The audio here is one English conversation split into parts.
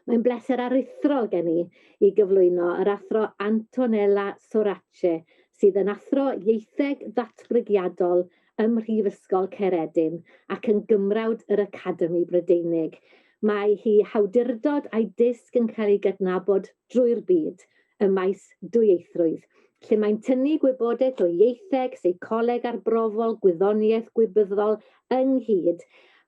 Mae'n bleser aruthrol gen i gyflwyno yr Athro Antonella Sorace, sydd yn athro ieitheg ddatblygiadol ym Mhrifysgol Caeredin ac yn gymrawd yr Academi Brydeinig. Mae hi hawdurdod a'i disg yn cael ei gydnabod drwy'r byd ym maes dwyieithrwydd, lle mae'n tynnu gwybodaeth o ieitheg, seicoleg arbrofol, gwyddoniaeth gwybyddol ynghyd.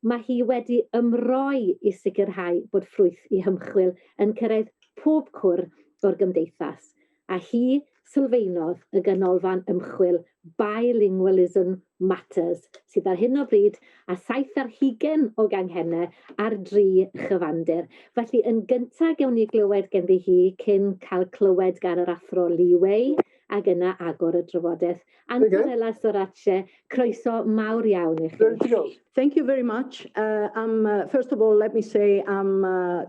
Mae hi wedi ymroi i sicrhau bod ffrwyth i hymchwil yn cyrraedd pob cwr o'r gymdeithas, a hi sylfaenodd y ganolfan ymchwil Bilingualism Matters, sydd ar hyn o bryd a 720 o ganghennau ar 3 chyfandir. Felly, yn gyntaf gewn ni glywed ganddi hi cyn cael clywed gan yr Athro Li Wei, ac yna agor y drafodaeth. Antonella Sorace, croeso mawr iawn i chi. Thank you very much. First of all, let me say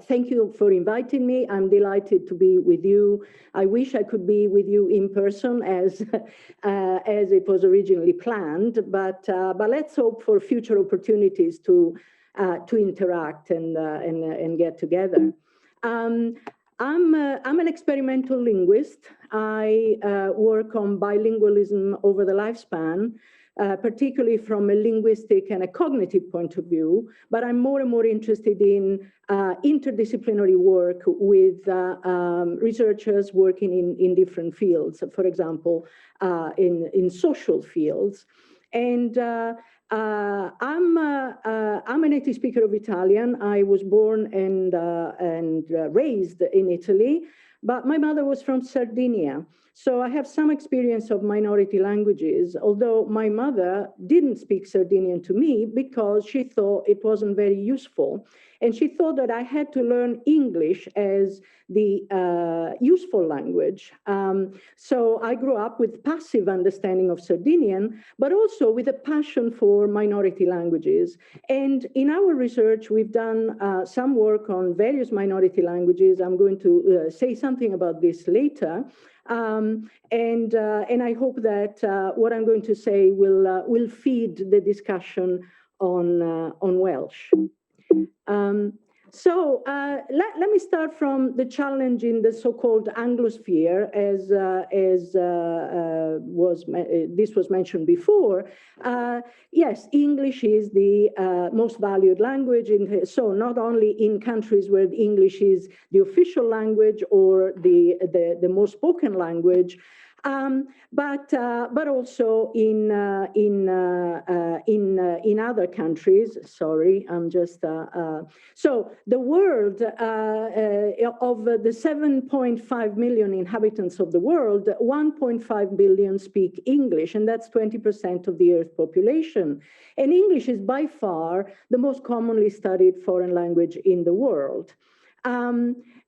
thank you for inviting me. I'm delighted to be with you. I wish I could be with you in person as it was originally planned, but let's hope for future opportunities to interact and get together. I'm an experimental linguist. I work on bilingualism over the lifespan, particularly from a linguistic and a cognitive point of view, but I'm more and more interested in interdisciplinary work with researchers working in different fields, for example, in social fields. And I'm a native speaker of Italian. I was born and raised in Italy, but my mother was from Sardinia. So I have some experience of minority languages, although my mother didn't speak Sardinian to me because she thought it wasn't very useful. And she thought that I had to learn English as the useful language. So I grew up with passive understanding of Sardinian, but also with a passion for minority languages. And in our research, we've done some work on various minority languages. I'm going to say something about this later. And I hope that what I'm going to say will feed the discussion on Welsh. So let me start from the challenge in the so-called Anglosphere, as this was mentioned before. Yes, English is the most valued language, so not only in countries where English is the official language or the most spoken language, but also in other countries. Sorry, I'm just so the world of the 7.5 million inhabitants of the world, 1.5 billion speak English, and that's 20% of the Earth population. And English is by far the most commonly studied foreign language in the world.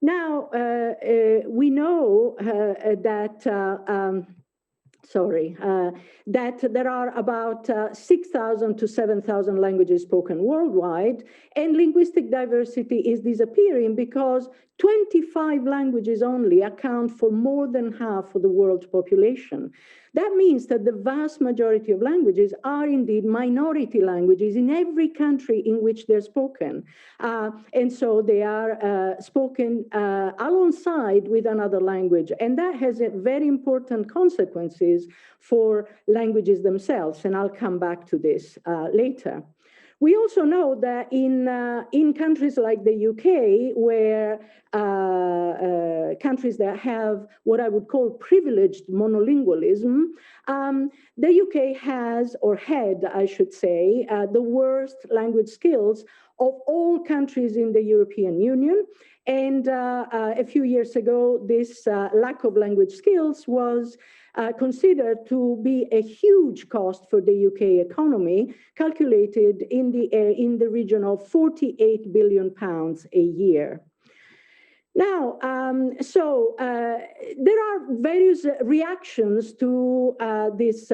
Now, we know that there are about 6,000 to 7,000 languages spoken worldwide, and linguistic diversity is disappearing because 25 languages only account for more than half of the world's population. That means that the vast majority of languages are indeed minority languages in every country in which they're spoken. And so they are spoken alongside with another language. And that has very important consequences for languages themselves. And I'll come back to this later. We also know that in countries like the UK, where countries that have what I would call privileged monolingualism, the UK has, or had, I should say, the worst language skills of all countries in the European Union. And a few years ago, this lack of language skills was considered to be a huge cost for the UK economy, calculated in the region of £48 billion a year. Now, there are various reactions to this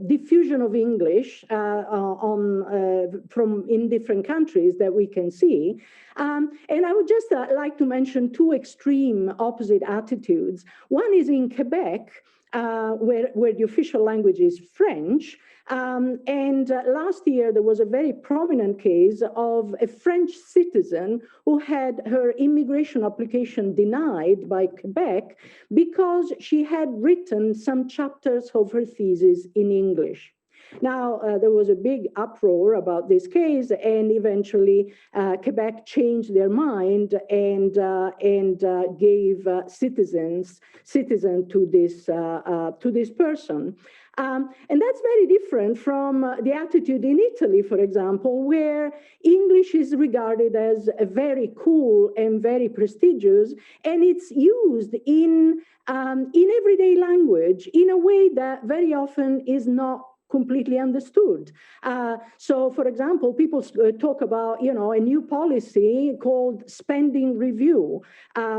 diffusion of English from in different countries that we can see. And I would just like to mention two extreme opposite attitudes. One is in Quebec, where the official language is French. Last year, there was a very prominent case of a French citizen who had her immigration application denied by Quebec because she had written some chapters of her thesis in English. Now, there was a big uproar about this case, and eventually Quebec changed their mind and gave citizen to this person. And that's very different from the attitude in Italy, for example, where English is regarded as a very cool and very prestigious, and it's used in everyday language in a way that very often is not completely understood. So, for example, people talk about, a new policy called spending review,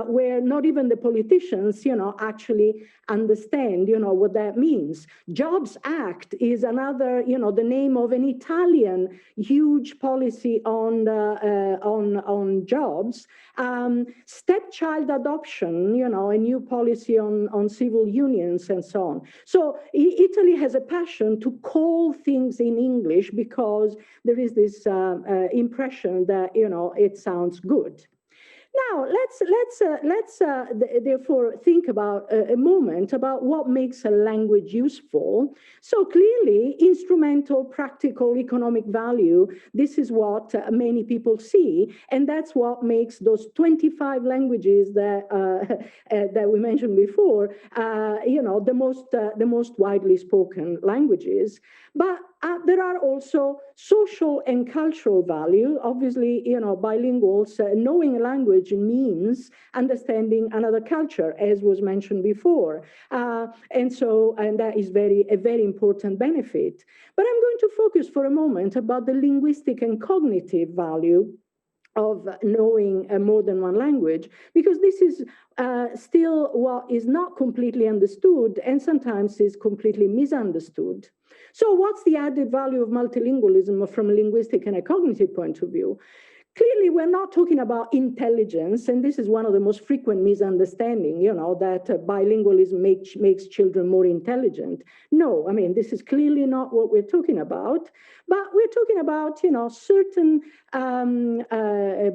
where not even the politicians, actually understand, what that means. Jobs Act is another, the name of an Italian huge policy on jobs. Stepchild adoption, a new policy on civil unions and so on. So Italy has a passion to call things in English because there is this impression that, it sounds good. Now, let's therefore think about a moment about what makes a language useful. So clearly, instrumental, practical, economic value, this is what many people see, and that's what makes those 25 languages that that we mentioned before, the most widely spoken languages. But there are also social and cultural value. Obviously, bilinguals, knowing a language means understanding another culture, as was mentioned before. And that is a very important benefit. But I'm going to focus for a moment about the linguistic and cognitive value of knowing more than one language, because this is still what is not completely understood and sometimes is completely misunderstood. So what's the added value of multilingualism from a linguistic and a cognitive point of view? Clearly, we're not talking about intelligence, and this is one of the most frequent misunderstandings, that bilingualism makes children more intelligent. No, I mean, this is clearly not what we're talking about, but we're talking about, certain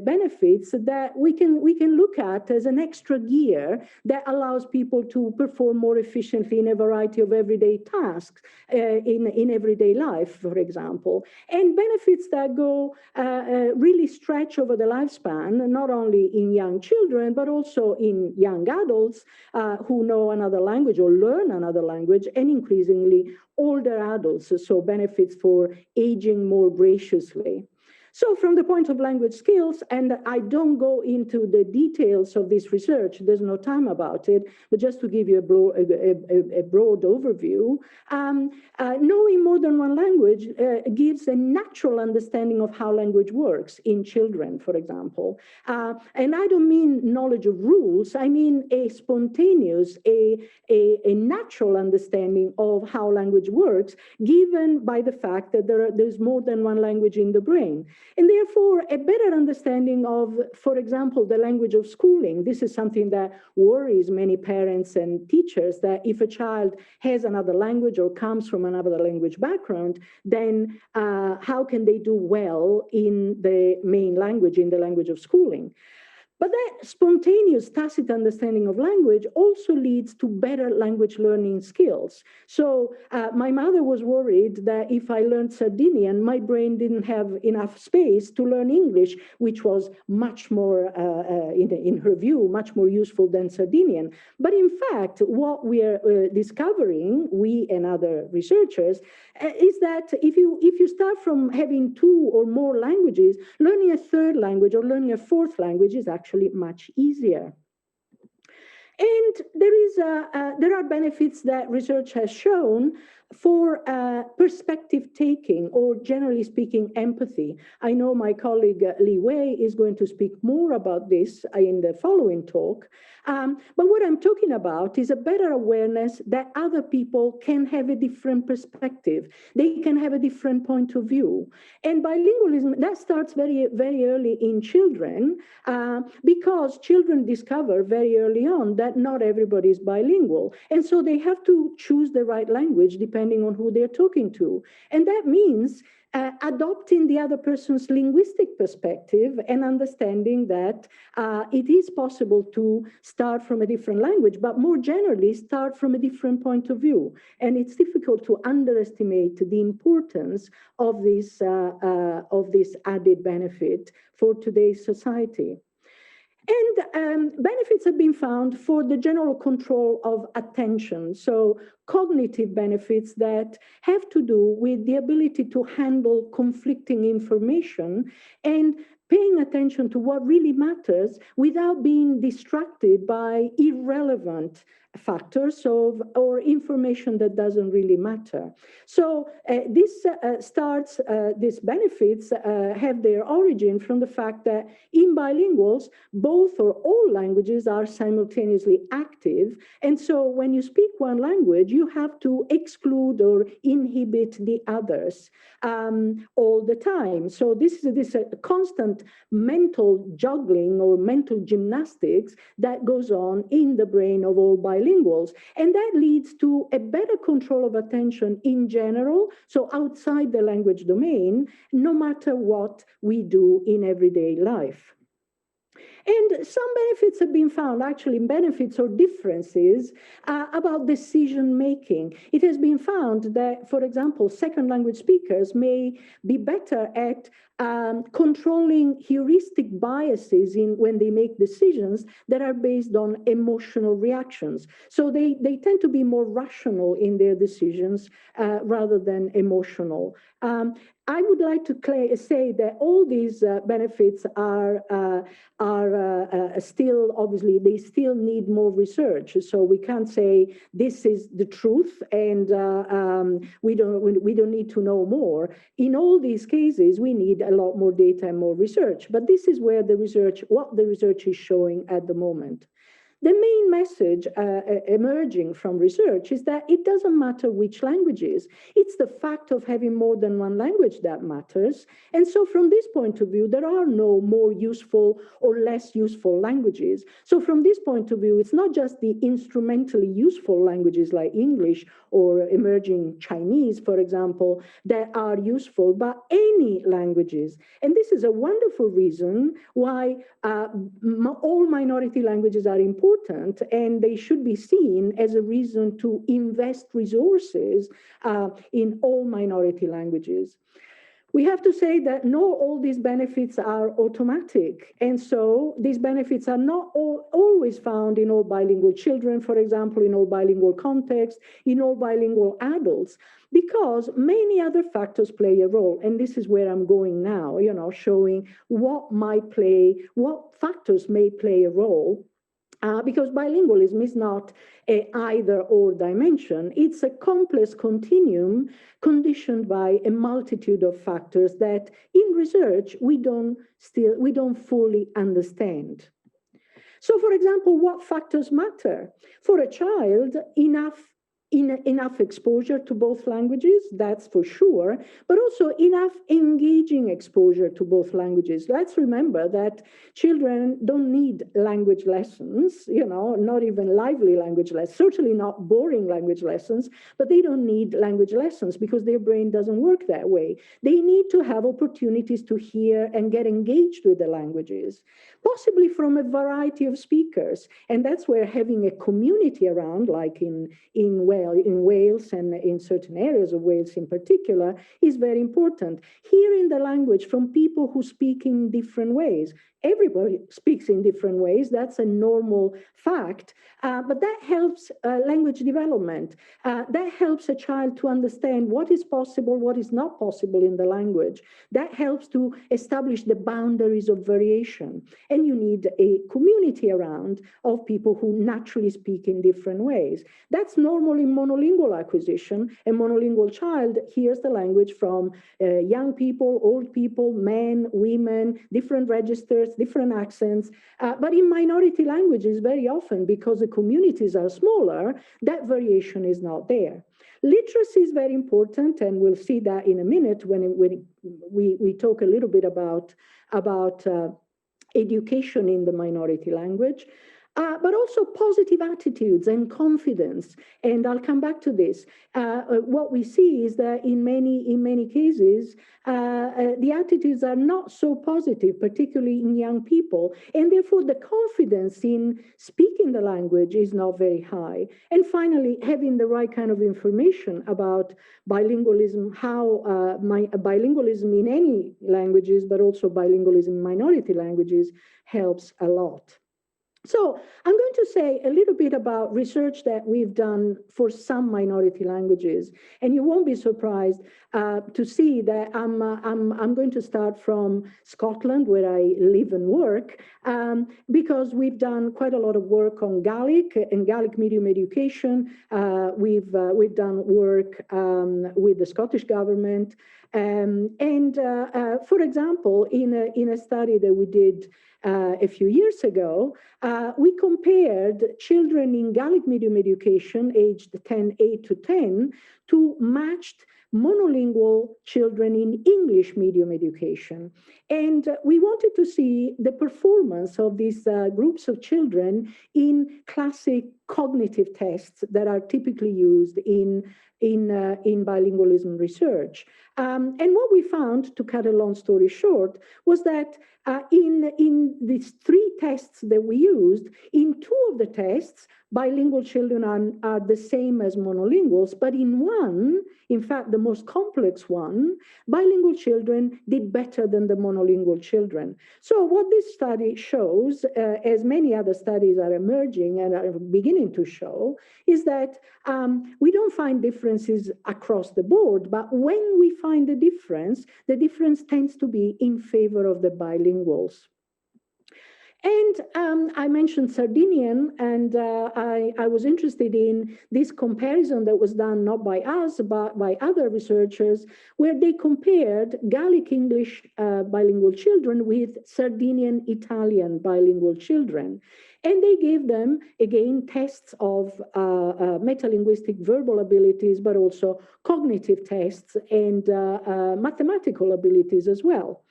benefits that we can look at as an extra gear that allows people to perform more efficiently in a variety of everyday tasks in everyday life, for example, and benefits that go really stretch over the lifespan, not only in young children, but also in young adults who know another language or learn another language, and increasingly older adults, so benefits for aging more graciously. So from the point of language skills, and I don't go into the details of this research, there's no time about it, but just to give you a broad overview, knowing more than one language gives a natural understanding of how language works in children, for example. And I don't mean knowledge of rules, I mean a spontaneous, a natural understanding of how language works, given by the fact that there's more than one language in the brain. And therefore, a better understanding of, for example, the language of schooling. This is something that worries many parents and teachers, that if a child has another language or comes from another language background, then how can they do well in the main language, in the language of schooling? But that spontaneous tacit understanding of language also leads to better language learning skills. So my mother was worried that if I learned Sardinian, my brain didn't have enough space to learn English, which was much more, in her view, much more useful than Sardinian. But in fact, what we are discovering, we and other researchers, is that if you start from having two or more languages, learning a third language or learning a fourth language is actually much easier. And there are benefits that research has shown for perspective taking, or generally speaking, empathy. I know my colleague Li Wei is going to speak more about this in the following talk. But what I'm talking about is a better awareness that other people can have a different perspective. They can have a different point of view. And bilingualism, that starts very, very early in children, because children discover very early on that not everybody is bilingual. And And so they have to choose the right language depending on who they're talking to. And that means adopting the other person's linguistic perspective and understanding that it is possible to start from a different language, but more generally start from a different point of view. And it's difficult to underestimate the importance of this added benefit for today's society. And benefits have been found for the general control of attention. So cognitive benefits that have to do with the ability to handle conflicting information and paying attention to what really matters without being distracted by irrelevant factors or information that doesn't really matter. So these benefits have their origin from the fact that in bilinguals, both or all languages are simultaneously active. And so when you speak one language, you have to exclude or inhibit the others all the time. So this is constant mental juggling or mental gymnastics that goes on in the brain of all bilinguals. And that leads to a better control of attention in general, so outside the language domain, no matter what we do in everyday life. And some benefits have been found, actually benefits or differences about decision making. It has been found that, for example, second language speakers may be better at controlling heuristic biases when they make decisions that are based on emotional reactions. So they tend to be more rational in their decisions rather than emotional. I would like to say that all these benefits are still, obviously, they still need more research. So we can't say this is the truth and we don't need to know more. In all these cases, we need a lot more data and more research. But this is where what the research is showing at the moment. The main message emerging from research is that it doesn't matter which languages. It's the fact of having more than one language that matters. And so from this point of view, there are no more useful or less useful languages. So from this point of view, it's not just the instrumentally useful languages like English or emerging Chinese, for example, that are useful, but any languages. And this is a wonderful reason why all minority languages are important, and they should be seen as a reason to invest resources in all minority languages. We have to say that not all these benefits are automatic. And so these benefits are not always found in all bilingual children, for example, in all bilingual contexts, in all bilingual adults, because many other factors play a role. And this is where I'm going now, showing what factors may play a role. Because bilingualism is not an either-or dimension. It's a complex continuum conditioned by a multitude of factors that, in research, we don't fully understand. So, for example, what factors matter? For a child, enough exposure to both languages, that's for sure, but also enough engaging exposure to both languages. Let's remember that children don't need language lessons, not even lively language lessons, certainly not boring language lessons, but they don't need language lessons because their brain doesn't work that way. They need to have opportunities to hear and get engaged with the languages, possibly from a variety of speakers. And that's where having a community around, like in Wales and in certain areas of Wales in particular, is very important. Hearing the language from people who speak in different ways. Everybody speaks in different ways. That's a normal fact. But that helps language development. That helps a child to understand what is possible, what is not possible in the language. That helps to establish the boundaries of variation. And you need a community around of people who naturally speak in different ways. That's normal in monolingual acquisition. A monolingual child hears the language from young people, old people, men, women, different registers, different accents. But in minority languages, very often, because the communities are smaller, that variation is not there. Literacy is very important, and we'll see that in a minute when we talk a little bit about education in the minority language. but also positive attitudes and confidence. And I'll come back to this. What we see is that in many cases, the attitudes are not so positive, particularly in young people, and therefore the confidence in speaking the language is not very high. And finally, having the right kind of information about bilingualism, how bilingualism in any languages, but also bilingualism in minority languages, helps a lot. So I'm going to say a little bit about research that we've done for some minority languages, and you won't be surprised to see that I'm going to start from Scotland, where I live and work, because we've done quite a lot of work on Gaelic and Gaelic medium education. We've done work with the Scottish government, for example, in a study that we did a few years ago, we compared children in Gaelic medium education aged 8 to 10 to matched monolingual children in English medium education. And we wanted to see the performance of these groups of children in classic cognitive tests that are typically used in bilingualism research. And what we found, to cut a long story short, was that in these 3 tests that we used, in 2 of the tests, bilingual children are the same as monolinguals, but in one, in fact, the most complex one, bilingual children did better than the monolingual children. So what this study shows, as many other studies are emerging and are beginning to show, is that we don't find differences across the board, but when we find a difference, the difference tends to be in favor of the bilinguals. And I mentioned Sardinian, and I was interested in this comparison that was done not by us, but by other researchers, where they compared Gaelic English bilingual children with Sardinian Italian bilingual children. And they gave them, again, tests of metalinguistic verbal abilities, but also cognitive tests and mathematical abilities as well.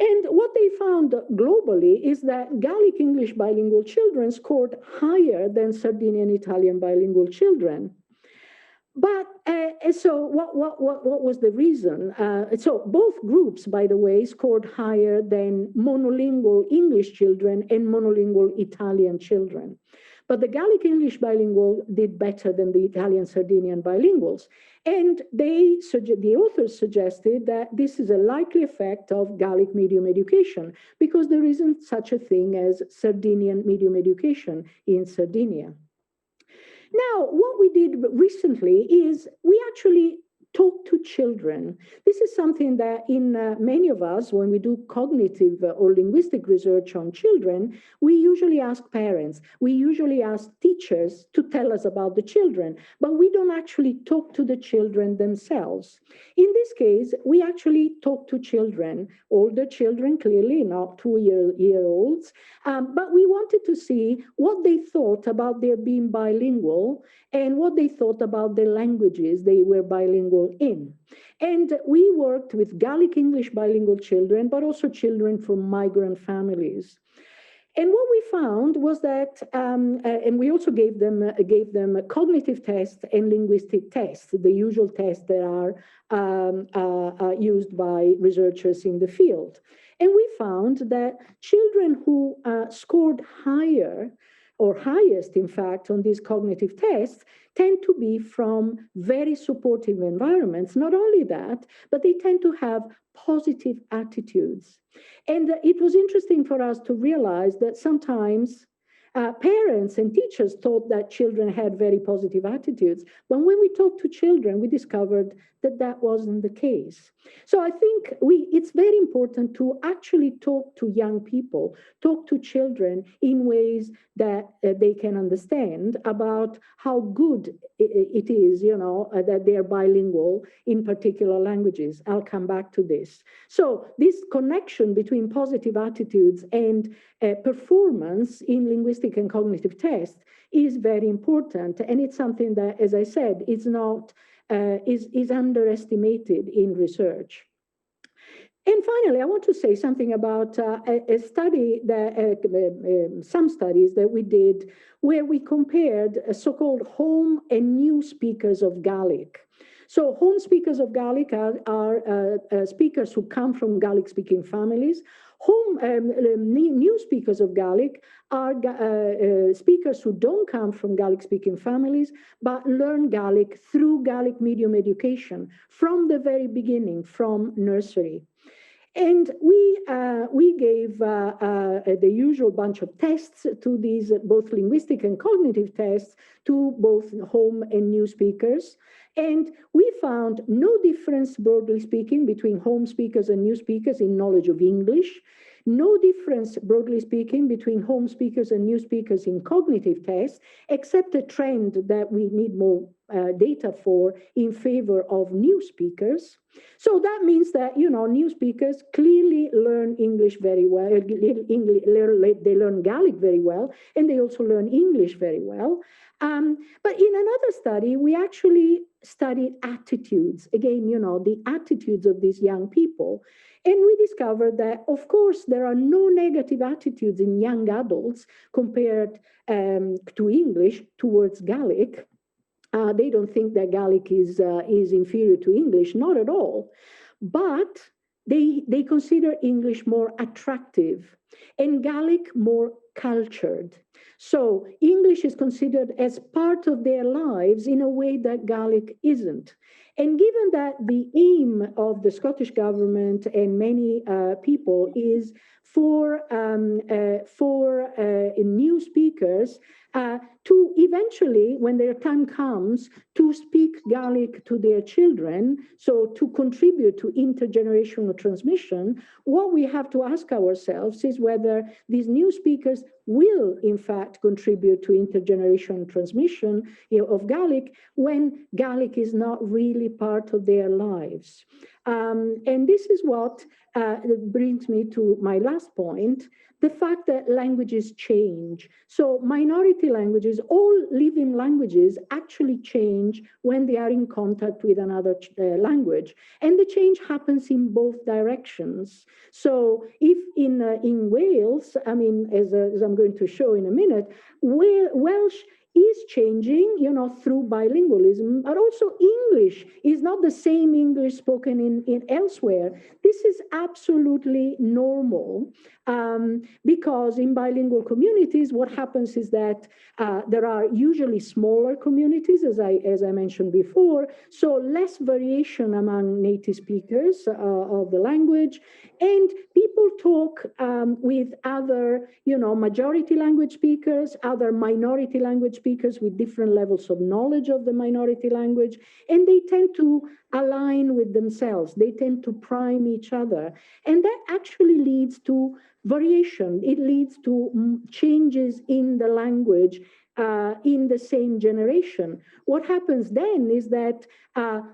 And what they found globally is that Gaelic English bilingual children scored higher than Sardinian Italian bilingual children. But so what was the reason? So both groups, by the way, scored higher than monolingual English children and monolingual Italian children. But the Gaelic English bilingual did better than the Italian Sardinian bilinguals. And the authors suggested that this is a likely effect of Gaelic medium education, because there isn't such a thing as Sardinian medium education in Sardinia. Now, what we did recently is we actually talk to children. This is something that in many of us, when we do cognitive or linguistic research on children, we usually ask parents, we usually ask teachers to tell us about the children, but we don't actually talk to the children themselves. In this case, we actually talk to children, older children, clearly not 2-year-olds, but we wanted to see what they thought about their being bilingual and what they thought about the languages they were bilingual in. And we worked with Gaelic English bilingual children, but also children from migrant families. And what we found was that, and we also gave them a cognitive test and linguistic tests, the usual tests that are used by researchers in the field. And we found that children who scored higher, or highest, in fact, on these cognitive tests, tend to be from very supportive environments. Not only that, but they tend to have positive attitudes. And it was interesting for us to realize that sometimes parents and teachers thought that children had very positive attitudes. But when we talked to children, we discovered that that wasn't the case. So I think it's very important to actually talk to young people, talk to children in ways that they can understand about how good it is, that they're bilingual in particular languages. I'll come back to this. So this connection between positive attitudes and performance in linguistic and cognitive tests is very important. And it's something that, as I said, is underestimated in research. And finally, I want to say something about a study, that some studies that we did where we compared so-called home and new speakers of Gaelic. So home speakers of Gaelic are speakers who come from Gaelic-speaking families. New speakers of Gaelic are speakers who don't come from Gaelic-speaking families, but learn Gaelic through Gaelic medium education from the very beginning, from nursery. And we gave the usual bunch of tests to these, both linguistic and cognitive tests, to both home and new speakers. And we found no difference, broadly speaking, between home speakers and new speakers in knowledge of English. No difference, broadly speaking, between home speakers and new speakers in cognitive tests, except a trend that we need more data for in favor of new speakers. So that means that, new speakers clearly learn English very well. They learn Gaelic very well, and they also learn English very well. But in another study, we actually studied attitudes. Again, the attitudes of these young people. And we discovered that, of course, there are no negative attitudes in young adults compared to English towards Gaelic. They don't think that Gaelic is inferior to English, not at all. But they consider English more attractive and Gaelic more cultured. So English is considered as part of their lives in a way that Gaelic isn't. And given that the aim of the Scottish government and many people is for new speakers to eventually, when their time comes, to speak Gaelic to their children, so to contribute to intergenerational transmission, what we have to ask ourselves is whether these new speakers will, in fact, contribute to intergenerational transmission of Gaelic when Gaelic is not really part of their lives. And this is what brings me to my last point, the fact that languages change. So minority languages, all living languages, actually change when they are in contact with another language. And the change happens in both directions. So if in Wales, I mean, as I'm going to show in a minute, Welsh is changing, through bilingualism, but also English is not the same English spoken in elsewhere. This is absolutely normal because in bilingual communities, what happens is that there are usually smaller communities, as I mentioned before, so less variation among native speakers of the language, and people talk with other, majority language speakers, other minority language speakers with different levels of knowledge of the minority language, and they tend to align with themselves. They tend to prime each other. And that actually leads to variation. It leads to changes in the language in the same generation. What happens then is that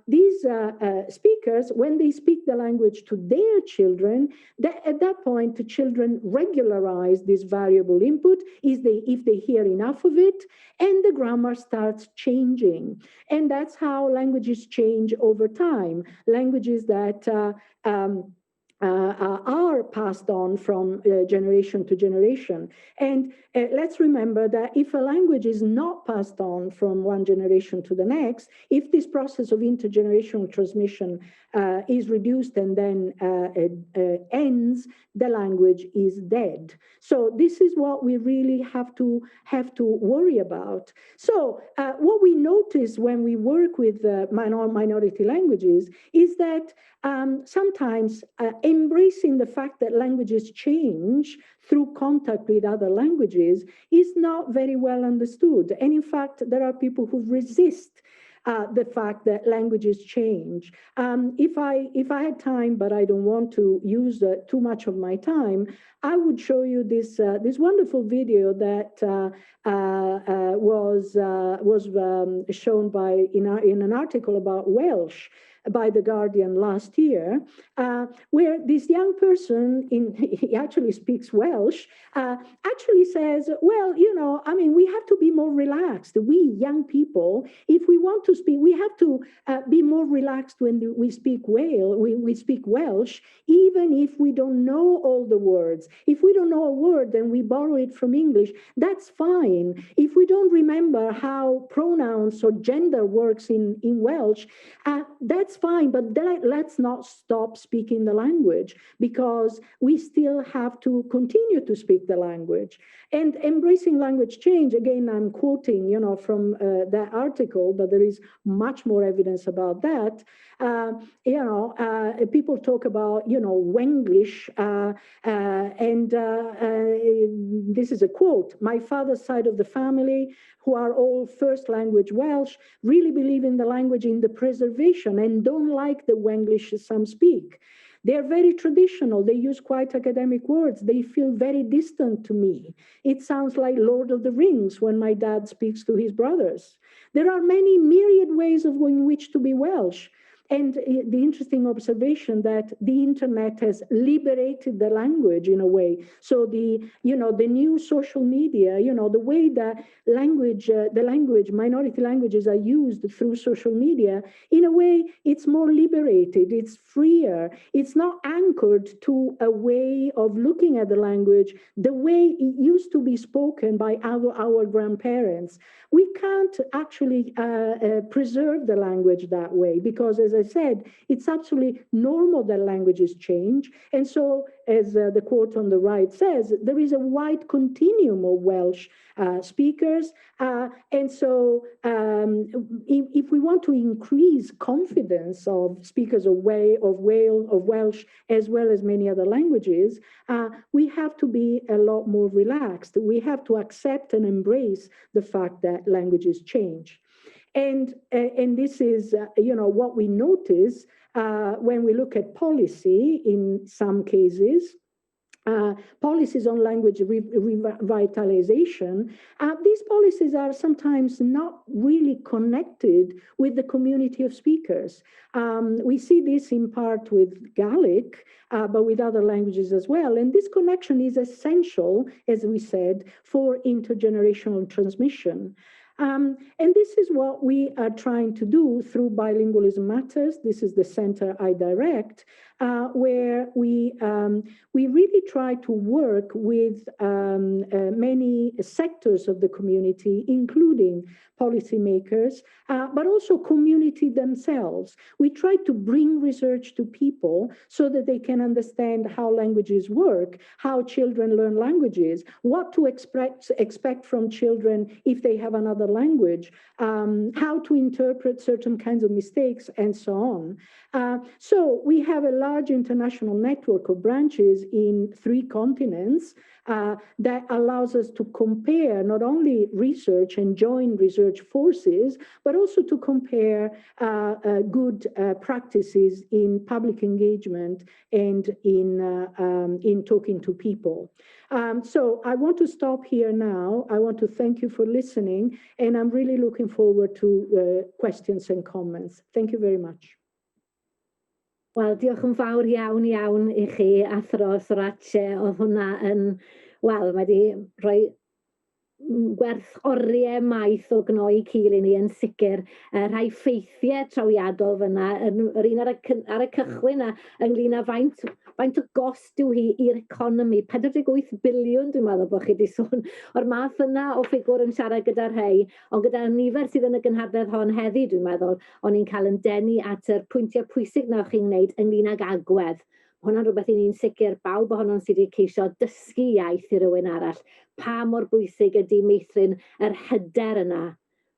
these speakers, when they speak the language to their children, at that point, the children regularize this variable input if they hear enough of it, and the grammar starts changing. And that's how languages change over time. Languages that are passed on from generation to generation. And let's remember that if a language is not passed on from one generation to the next, if this process of intergenerational transmission is reduced and then ends, the language is dead. So this is what we really have to worry about. So what we notice when we work with minority languages is that sometimes embracing the fact that languages change through contact with other languages is not very well understood. And in fact, there are people who resist the fact that languages change. If I had time, but I don't want to use too much of my time, I would show you this wonderful video that was shown in an article about Welsh. by The Guardian last year, where this young person, he actually speaks Welsh, actually says, well, we have to be more relaxed. We young people, if we want to speak, we have to be more relaxed when we speak we speak Welsh, even if we don't know all the words. If we don't know a word, then we borrow it from English. That's fine. If we don't remember how pronouns or gender works in Welsh, that's fine, but let's not stop speaking the language, because we still have to continue to speak the language. And embracing language change, again, I'm quoting, from that article, but there is much more evidence about that. People talk about, Wenglish, and this is a quote: "My father's side of the family, who are all first language Welsh, really believe in the language, in the preservation, and don't like the Wenglish some speak. They're very traditional. They use quite academic words. They feel very distant to me. It sounds like Lord of the Rings when my dad speaks to his brothers. There are many myriad ways in which to be Welsh." And the interesting observation that the internet has liberated the language in a way. So the new social media, the way that minority languages are used through social media, in a way, it's more liberated, it's freer. It's not anchored to a way of looking at the language the way it used to be spoken by our grandparents. We can't actually preserve the language that way, because, as I said, it's absolutely normal that languages change. And so, as the quote on the right says, there is a wide continuum of Welsh speakers. And so if we want to increase confidence of speakers of Welsh, as well as many other languages, we have to be a lot more relaxed. We have to accept and embrace the fact that languages change. And this is, what we notice when we look at policy in some cases. Policies on language revitalization, these policies are sometimes not really connected with the community of speakers. We see this in part with Gaelic, but with other languages as well. And this connection is essential, as we said, for intergenerational transmission. And this is what we are trying to do through Bilingualism Matters. This is the center I direct, where we really try to work with many sectors of the community, including policymakers, but also community themselves. We try to bring research to people so that they can understand how languages work, how children learn languages, what to expect from children if they have another language, how to interpret certain kinds of mistakes, and so on. So we have a large international network of branches in 3 continents that allows us to compare not only research and join research forces, but also to compare good practices in public engagement and in talking to people. So I want to stop here now. I want to thank you for listening, and I'm really looking forward to questions and comments. Thank you very much. Wel, diolch yn fawr iawn I chi, Athro Sorace. Oedd hwnna yn, wel, mae di rhoi gwerth oriau maith o gnoi cil I ni yn sicr. Rhai ffeithiau trawiadol fyna, yr un ar y cychwyn ynglyn â faint o gost yw hi i'r economi. 48 biliwn, dwi'n meddwl bod chi wedi sôn, o'r math yna o ffigwr yn siarad gyda'r rhai, ond gyda'r nifer sydd yn y gynhadledd hon heddi, dwi'n meddwl, o'n i'n cael yn denu at yr pwyntiau pwysig na chi'n gwneud ynglyn ag agwedd. Hwna'n rhywbeth I ni'n sicr, bawb ohono'n sydd wedi ceisio dysgu iaith I rywun arall. Pa mor bwysig ydy meithrin yr hyder yna,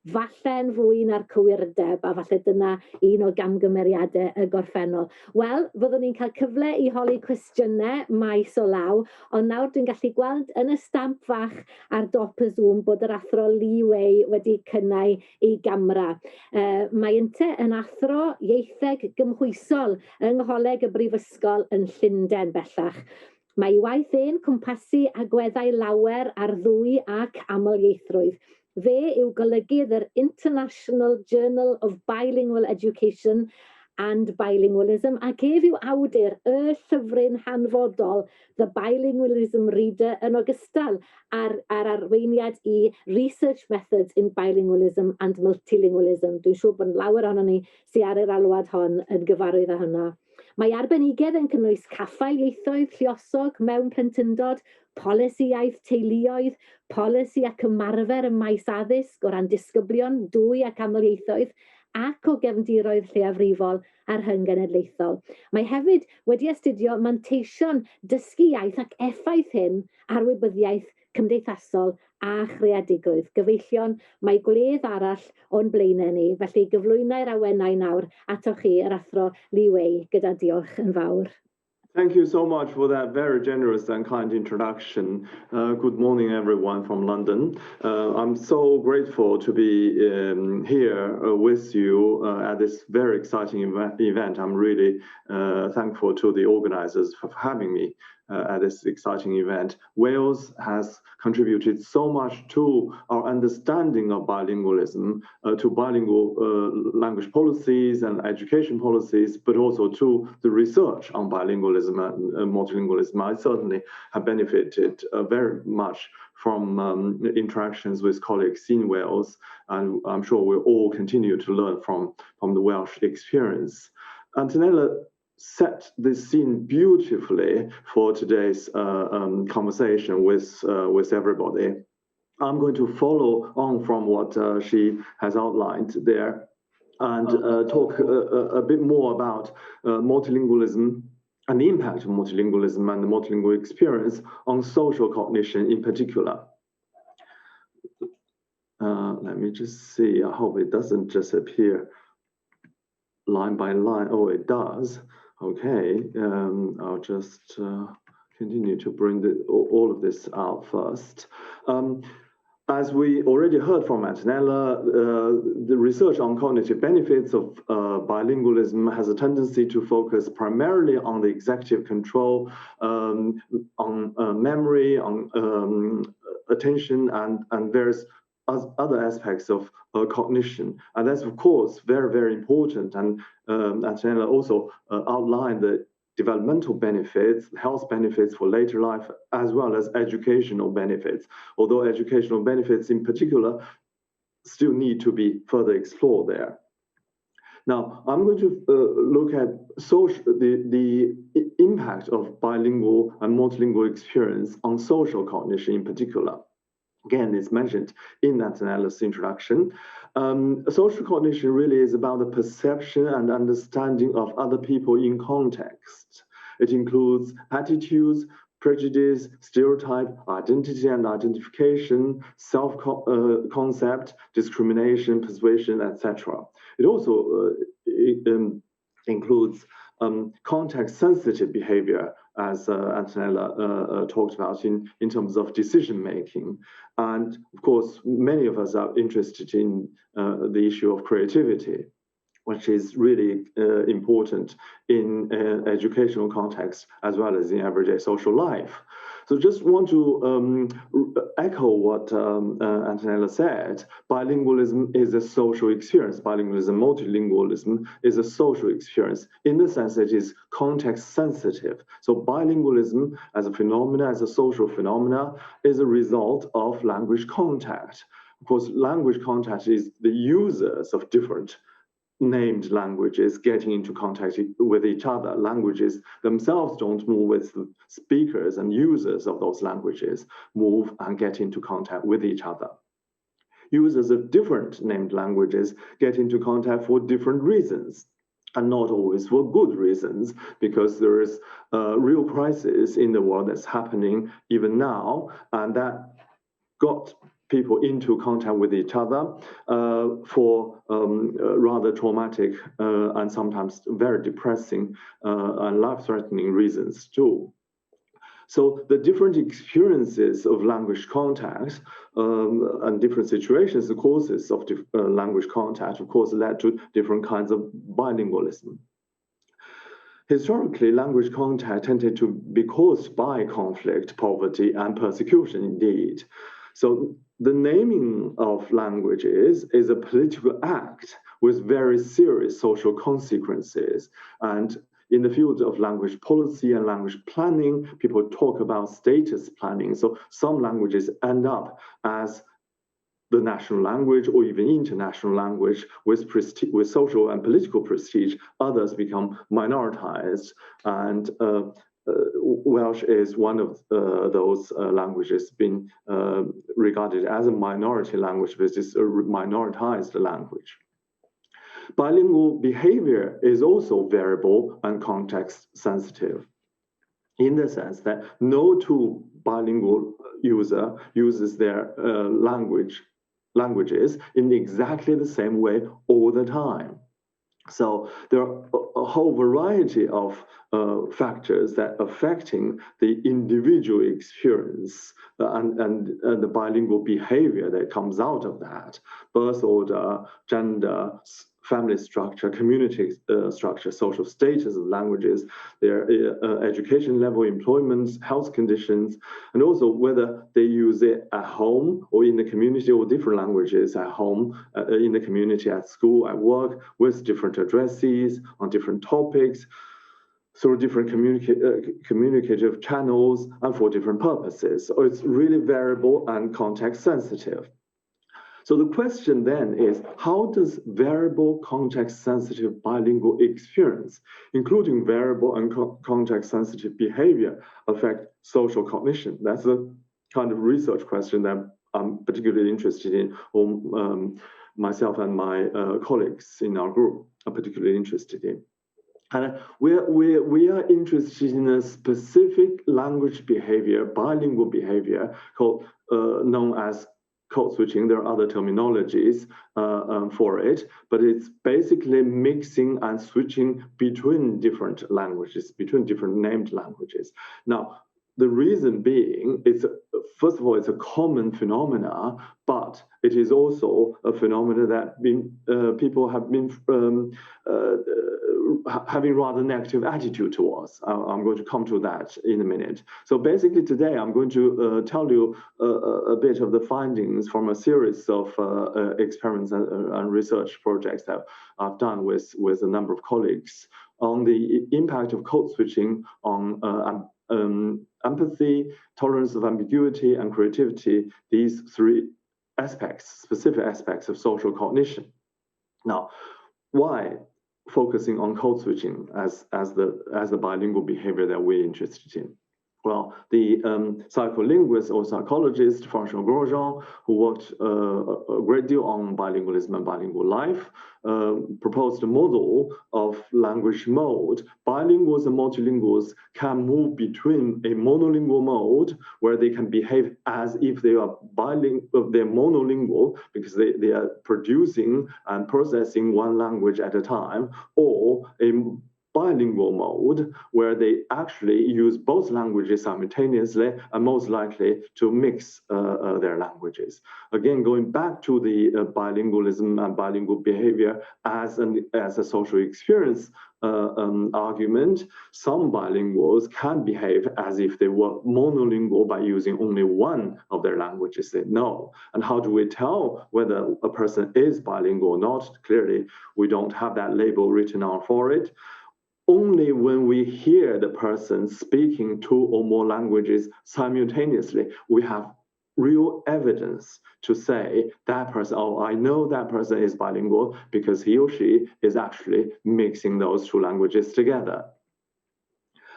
falle'n fwy na'r cywirdeb, a falle dyna un o gamgymeriadau y gorffennol. Wel, fyddwn ni'n cael cyfle I holi cwestiynau maes o law, ond nawr dwi'n gallu gweld yn y stamp fach ar dop y Zoom bod yr Athro Li Wei wedi cynnau ei gamra. Mae ynte yn athro ieitheg gymhwysol yng Ngholeg y Brifysgol yn Llundain bellach. Mae ei waith e'n cwmpasu agweddau lawer ar ddwy ac amlieithrwydd. Fe yw golygydd yr International Journal of Bilingual Education and bilingualism, a gef yw awdur y llyfryn hanfodol The Bilingualism Reader yn ogystal ar arweiniad i Research Methods in Bilingualism and Multilingualism. Dwi'n siŵr bod lawer ohono ni sy'n ar yr alwad hon yn gyfarwydd â hwnna. Mae arbenigedd yn cynnwys caffael ieithoedd lluosog mewn plentyndod, polisi iaith teuluoedd, polisi ac ymarfer ym maes addysg o ran disgyblion, dwy ac amlieithoedd, ac o gefndiroedd lleiafrifol a'r rhynggenedlaethol. Mae hefyd wedi astudio manteision dysgu iaith ac effaith hyn ar wybyddiaeth cymdeithasol a chreadigrwydd. Gyfeillion, mae gwledd arall o'n blaenau ni, felly gyflwynau'r awennau nawr atoch chi, yr Athro Li Wei, gyda diolch yn fawr. Thank you so much for that very generous and kind introduction. Good morning, everyone from London. I'm so grateful to be here with you at this very exciting event. I'm really thankful to the organizers for having me at this exciting event. Wales has contributed so much to our understanding of bilingualism, to bilingual language policies and education policies, but also to the research on bilingualism and multilingualism. I certainly have benefited very much from interactions with colleagues in Wales, and I'm sure we'll all continue to learn from the Welsh experience. Antonella set this scene beautifully for today's conversation with everybody. I'm going to follow on from what she has outlined there and talk a bit more about multilingualism and the impact of multilingualism and the multilingual experience on social cognition in particular. Let me just see, I hope it doesn't just appear line by line. Oh, it does. Okay, I'll just continue to bring all of this out first. As we already heard from Antonella, the research on cognitive benefits of bilingualism has a tendency to focus primarily on the executive control, on memory, on attention, and various other aspects of cognition. And that's, of course, very, very important. And Antonella also outlined the developmental benefits, health benefits for later life, as well as educational benefits, although educational benefits in particular still need to be further explored there. Now, I'm going to look at the impact of bilingual and multilingual experience on social cognition in particular. Again, it's mentioned in Antonella's introduction. Social cognition really is about the perception and understanding of other people in context. It includes attitudes, prejudice, stereotype, identity and identification, self-concept, discrimination, persuasion, etc. It also includes context-sensitive behavior, as Antonella talked about in terms of decision-making. And of course, many of us are interested in the issue of creativity, which is really important in educational context as well as in everyday social life. So just want to echo what Antonella said. Bilingualism is a social experience. Bilingualism, multilingualism is a social experience in the sense that it is context sensitive. So bilingualism as a phenomena, as a social phenomena, is a result of language contact. Of course, language contact is the users of different named languages getting into contact with each other. Languages themselves don't move with the speakers and users of those languages move and get into contact with each other. Users of different named languages get into contact for different reasons, and not always for good reasons, because there is a real crisis in the world that's happening even now, and that got people into contact with each other for rather traumatic and sometimes very depressing and life-threatening reasons too. So the different experiences of language contact and different situations, the causes of language contact, of course, led to different kinds of bilingualism. Historically, language contact tended to be caused by conflict, poverty, and persecution indeed. So the naming of languages is a political act with very serious social consequences. And in the field of language policy and language planning, people talk about status planning. So some languages end up as the national language or even international language with social and political prestige. Others become minoritized, and Welsh is one of those languages being regarded as a minority language, but it's a minoritized language. Bilingual behavior is also variable and context sensitive, in the sense that no two bilingual user uses their languages in exactly the same way all the time. So there are a whole variety of factors that affecting the individual experience and the bilingual behavior that comes out of that. Birth order, gender, family structure, community structure, social status of languages, their education level, employment, health conditions, and also whether they use it at home or in the community, or different languages at home, in the community, at school, at work, with different addresses on different topics, through different communicative channels and for different purposes. So it's really variable and context sensitive. So the question then is, how does variable context-sensitive bilingual experience, including variable and context-sensitive behavior, affect social cognition? That's the kind of research question that I'm particularly interested in, or myself and my colleagues in our group are particularly interested in. And we are interested in a specific language behavior, bilingual behavior, called known as code switching. There are other terminologies for it, but it's basically mixing and switching between different languages, between different named languages. Now, the reason being, first of all, it's a common phenomena, but it is also a phenomena that people have been having rather negative attitude towards. I'm going to come to that in a minute. So basically today, I'm going to tell you a bit of the findings from a series of experiments and research projects that I've done with a number of colleagues on the impact of code switching on empathy, tolerance of ambiguity, and creativity, these three aspects, specific aspects of social cognition. Now, why focusing on code switching as the bilingual behavior that we're interested in? Well, the psycholinguist or psychologist François Grosjean, who worked a great deal on bilingualism and bilingual life, proposed a model of language mode. Bilinguals and multilinguals can move between a monolingual mode, where they can behave as if they are bilingual, they're monolingual, because they are producing and processing one language at a time, or a bilingual mode, where they actually use both languages simultaneously and most likely to mix their languages. Again, going back to the bilingualism and bilingual behavior as a social experience argument, some bilinguals can behave as if they were monolingual by using only one of their languages they know. And how do we tell whether a person is bilingual or not? Clearly, we don't have that label written on for it. Only when we hear the person speaking two or more languages simultaneously, we have real evidence to say that person, oh, I know that person is bilingual because he or she is actually mixing those two languages together.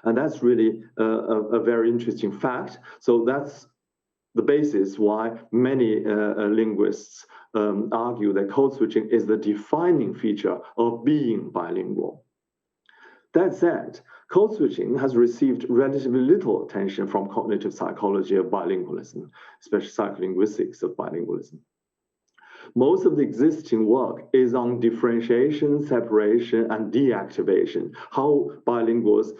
And that's really a very interesting fact. So that's the basis why many linguists argue that code switching is the defining feature of being bilingual. That said, code switching has received relatively little attention from cognitive psychology of bilingualism, especially psycholinguistics of bilingualism. Most of the existing work is on differentiation, separation, and deactivation, how bilinguals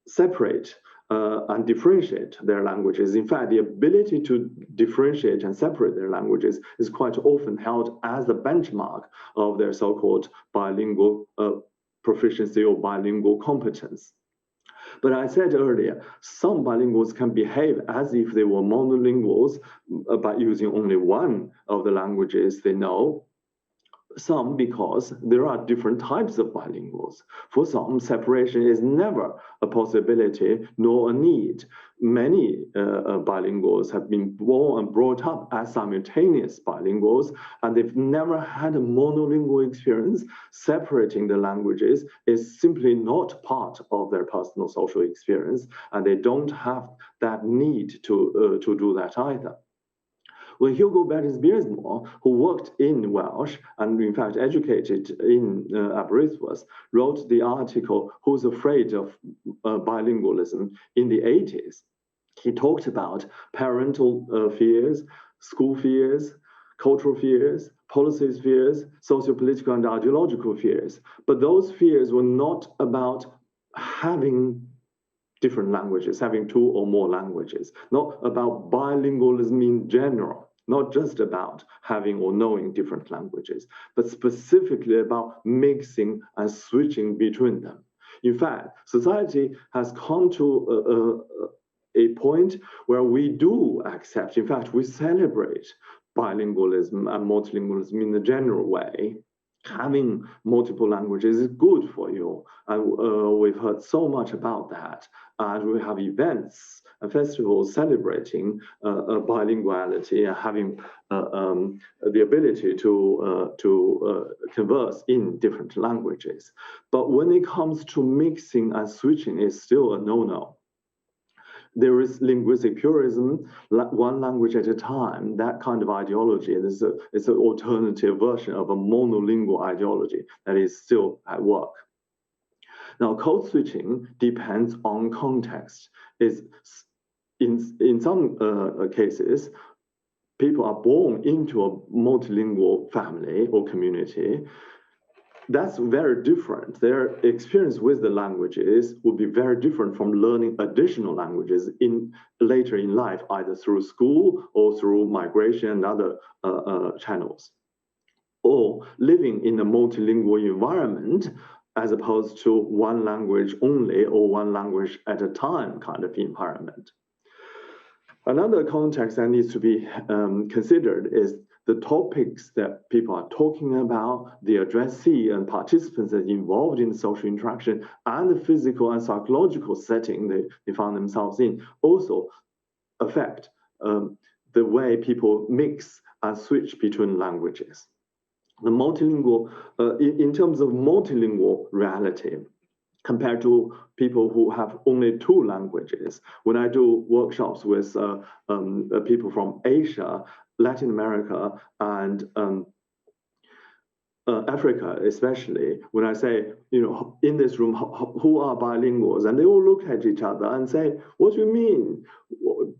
separate and differentiate their languages. In fact, the ability to differentiate and separate their languages is quite often held as the benchmark of their so-called bilingual proficiency or bilingual competence. But I said earlier, some bilinguals can behave as if they were monolinguals by using only one of the languages they know. Some because there are different types of bilinguals. For some, separation is never a possibility nor a need. Many bilinguals have been born and brought up as simultaneous bilinguals, and they've never had a monolingual experience. Separating the languages is simply not part of their personal social experience, and they don't have that need to do that either. Well, Hugo Bettins-Bearsmore, who worked in Welsh and in fact educated in Aberystwyth, wrote the article "Who's Afraid of Bilingualism" in the 80s. He talked about parental fears, school fears, cultural fears, policy fears, socio-political and ideological fears. But those fears were not about having different languages, having two or more languages, not about bilingualism in general, not just about having or knowing different languages, but specifically about mixing and switching between them. In fact, society has come to a point where we do accept, in fact, we celebrate bilingualism and multilingualism in a general way. Having multiple languages is good for you, and we've heard so much about that. And we have events and festivals celebrating bilinguality and having the ability to converse in different languages. But when it comes to mixing and switching, it's still a no-no. There is linguistic purism, one language at a time. That kind of ideology is an alternative version of a monolingual ideology that is still at work. Now, code switching depends on context. In some cases, people are born into a multilingual family or community. That's very different. Their experience with the languages would be very different from learning additional languages later in life, either through school or through migration and other channels. Or living in a multilingual environment as opposed to one language only or one language at a time kind of environment. Another context that needs to be considered is the topics that people are talking about, the addressee and participants that are involved in social interaction, and the physical and psychological setting they find themselves in also affect the way people mix and switch between languages. The multilingual, in terms of multilingual reality, compared to people who have only two languages. When I do workshops with people from Asia, Latin America, and Africa especially, when I say, in this room, who are bilinguals? And they all look at each other and say, what do you mean?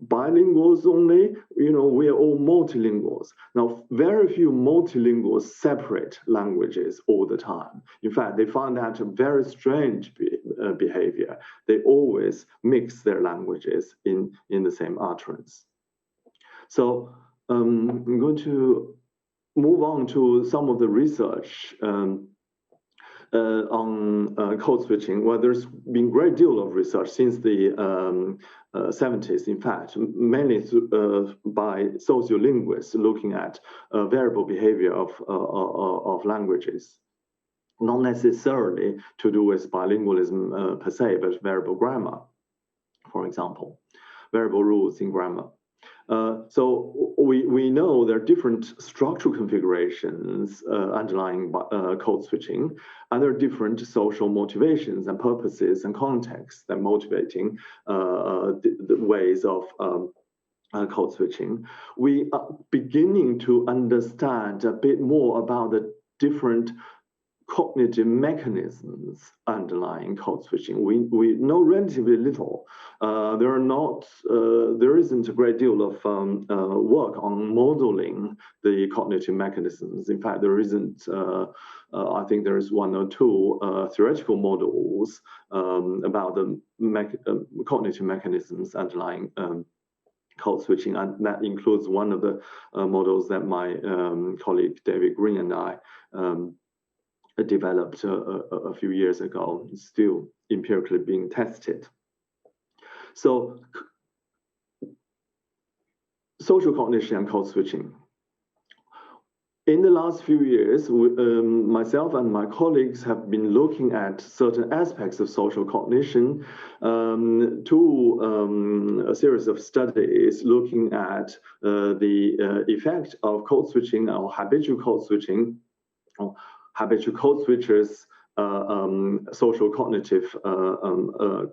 Bilinguals only? We are all multilinguals. Now, very few multilinguals separate languages all the time. In fact, they find that a very strange behavior. They always mix their languages in the same utterance. So I'm going to move on to some of the research on code switching. Well, there's been a great deal of research since the 70s, in fact, mainly by sociolinguists looking at variable behavior of languages. Not necessarily to do with bilingualism per se, but variable grammar, for example, variable rules in grammar. So we know there are different structural configurations underlying code switching, and there are different social motivations and purposes and contexts that are motivating the ways of code switching. We are beginning to understand a bit more about the different cognitive mechanisms underlying code switching. We know relatively little. There isn't a great deal of work on modeling the cognitive mechanisms. In fact, there isn't. I think there is one or two theoretical models about the cognitive mechanisms underlying code switching, and that includes one of the models that my colleague David Green and I developed a few years ago, still empirically being tested. So social cognition and code switching. In the last few years, myself and my colleagues have been looking at certain aspects of social cognition to a series of studies looking at the effect of code switching or habitual code switching, or habitual code switchers' social cognitive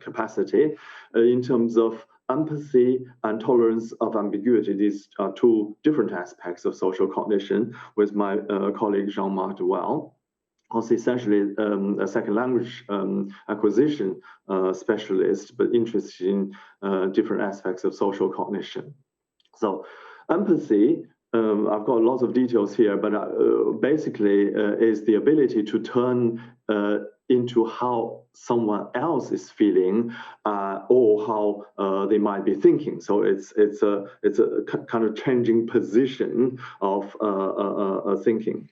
capacity in terms of empathy and tolerance of ambiguity. These are two different aspects of social cognition with my colleague Jean-Marc Meddwl, also essentially a second language acquisition specialist, but interested in different aspects of social cognition. So empathy, I've got lots of details here, but basically is the ability to turn into how someone else is feeling or how they might be thinking. So it's a kind of changing position of thinking,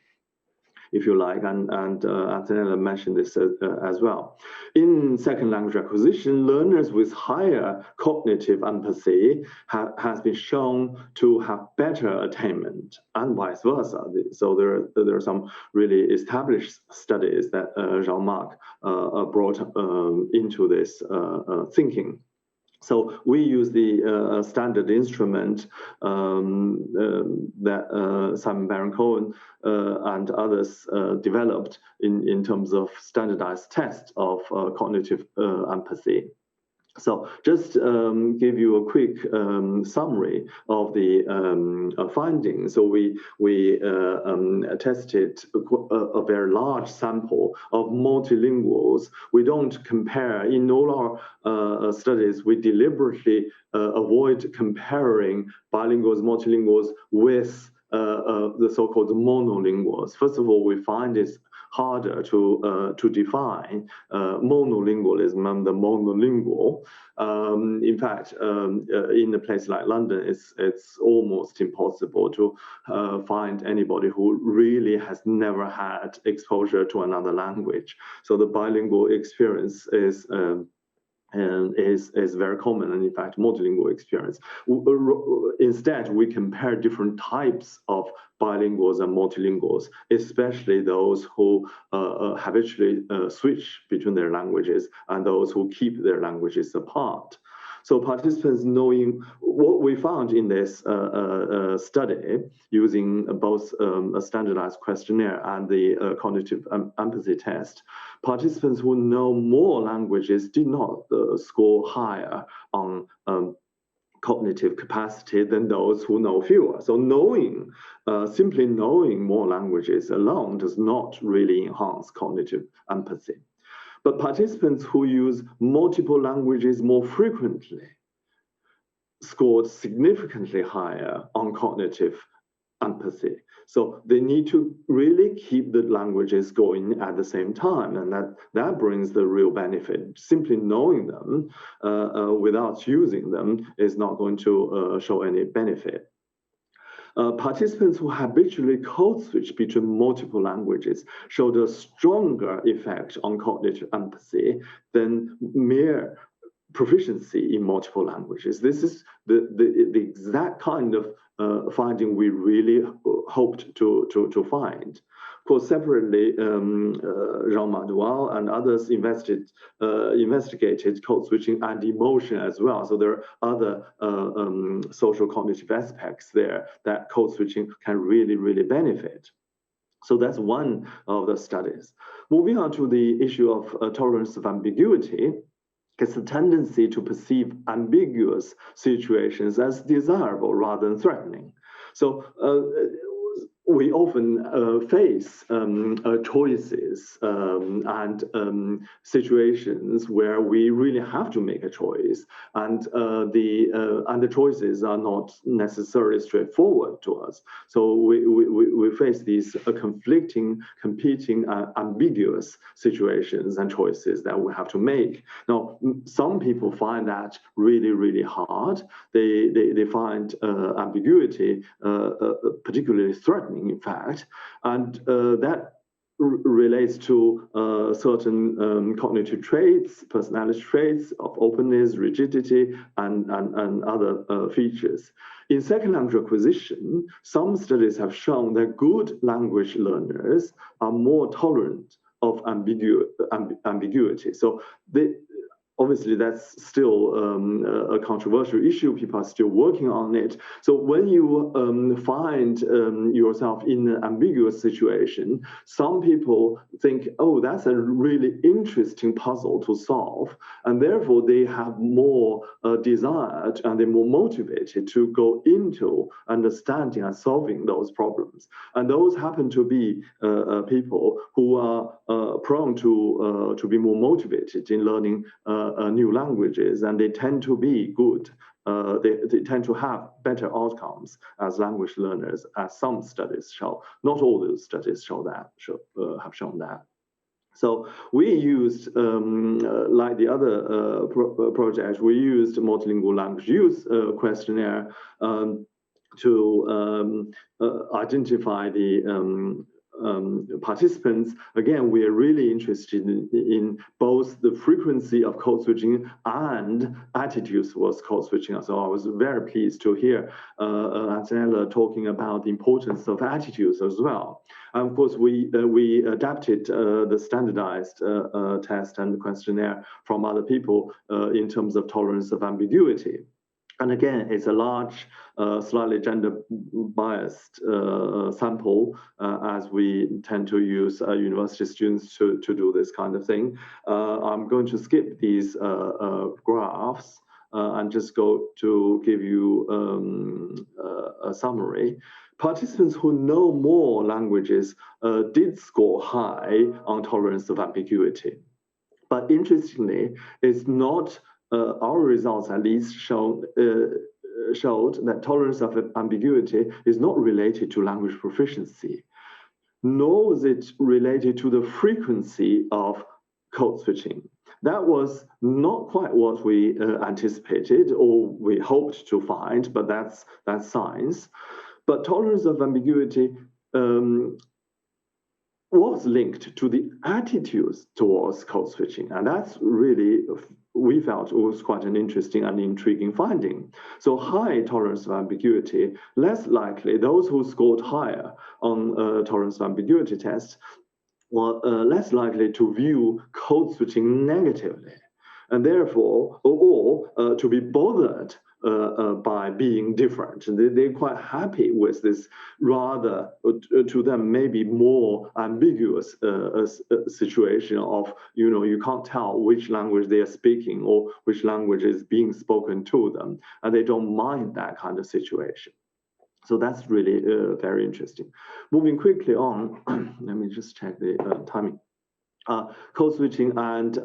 if you like, and Antonella mentioned this as well. In second language acquisition, learners with higher cognitive empathy has been shown to have better attainment, and vice versa. So there are some really established studies that Jean-Marc brought into this thinking. So we use the standard instrument that Simon Baron-Cohen and others developed in terms of standardized tests of cognitive empathy. So just give you a quick summary of the findings. So we tested a very large sample of multilinguals. We don't compare, in all our studies, we deliberately avoid comparing bilinguals, multilinguals with the so-called monolinguals. First of all, we find it's harder to define monolingualism and the monolingual. In fact, in a place like London, it's almost impossible to find anybody who really has never had exposure to another language. So the bilingual experience is very common, and in fact multilingual experience. Instead, we compare different types of bilinguals and multilinguals, especially those who habitually switch between their languages and those who keep their languages apart. So participants, knowing what we found in this study, using both a standardized questionnaire and the cognitive empathy test, participants who know more languages did not score higher on cognitive capacity than those who know fewer. So simply knowing more languages alone does not really enhance cognitive empathy. But participants who use multiple languages more frequently scored significantly higher on cognitive empathy. So they need to really keep the languages going at the same time, and that brings the real benefit. Simply knowing them without using them is not going to show any benefit. Participants who habitually code switch between multiple languages showed a stronger effect on cognitive empathy than mere proficiency in multiple languages. This is the exact kind of finding we really hoped to find. Of course, separately, Jean-Marc Meddwl and others investigated code switching and emotion as well. So there are other social cognitive aspects there that code switching can really benefit. So that's one of the studies. Moving on to the issue of tolerance of ambiguity. It's a tendency to perceive ambiguous situations as desirable rather than threatening. So we often face choices and situations where we really have to make a choice, and the choices are not necessarily straightforward to us. So we face these conflicting, competing, ambiguous situations and choices that we have to make. Now, some people find that really hard. They find ambiguity particularly threatening, in fact, and that relates to certain cognitive traits, personality traits of openness, rigidity, and other features. In second language acquisition, some studies have shown that good language learners are more tolerant of ambiguity. So obviously, that's still a controversial issue. People are still working on it. So when you find yourself in an ambiguous situation, some people think, oh, that's a really interesting puzzle to solve. And therefore, they have more desire and they're more motivated to go into understanding and solving those problems. And those happen to be people who are prone to be more motivated in learning new languages, and they tend to be good. They tend to have better outcomes as language learners, as some studies show. Not all those studies have shown that. So we used, like the other project, we used multilingual language use questionnaire to identify the participants. Again, we are really interested in both the frequency of code switching and attitudes towards code switching. So I was very pleased to hear Antonella talking about the importance of attitudes as well. And of course, we adapted the standardized test and questionnaire from other people in terms of tolerance of ambiguity. And again, it's a large, slightly gender-biased sample, as we tend to use university students to do this kind of thing. I'm going to skip these graphs and just go to give you a summary. Participants who know more languages did score high on tolerance of ambiguity. But interestingly, it's not our results at least showed that tolerance of ambiguity is not related to language proficiency, nor is it related to the frequency of code switching. That was not quite what we anticipated or we hoped to find, but that's science. But tolerance of ambiguity was linked to the attitudes towards code switching, and that's really, we felt, was quite an interesting and intriguing finding. So high tolerance of ambiguity, less likely, those who scored higher on tolerance of ambiguity tests were less likely to view code switching negatively, and therefore, or to be bothered by being different. They're quite happy with this rather, to them, maybe more ambiguous situation of, you can't tell which language they are speaking or which language is being spoken to them, and they don't mind that kind of situation. So that's really very interesting. Moving quickly on, let me just check the timing. Code switching and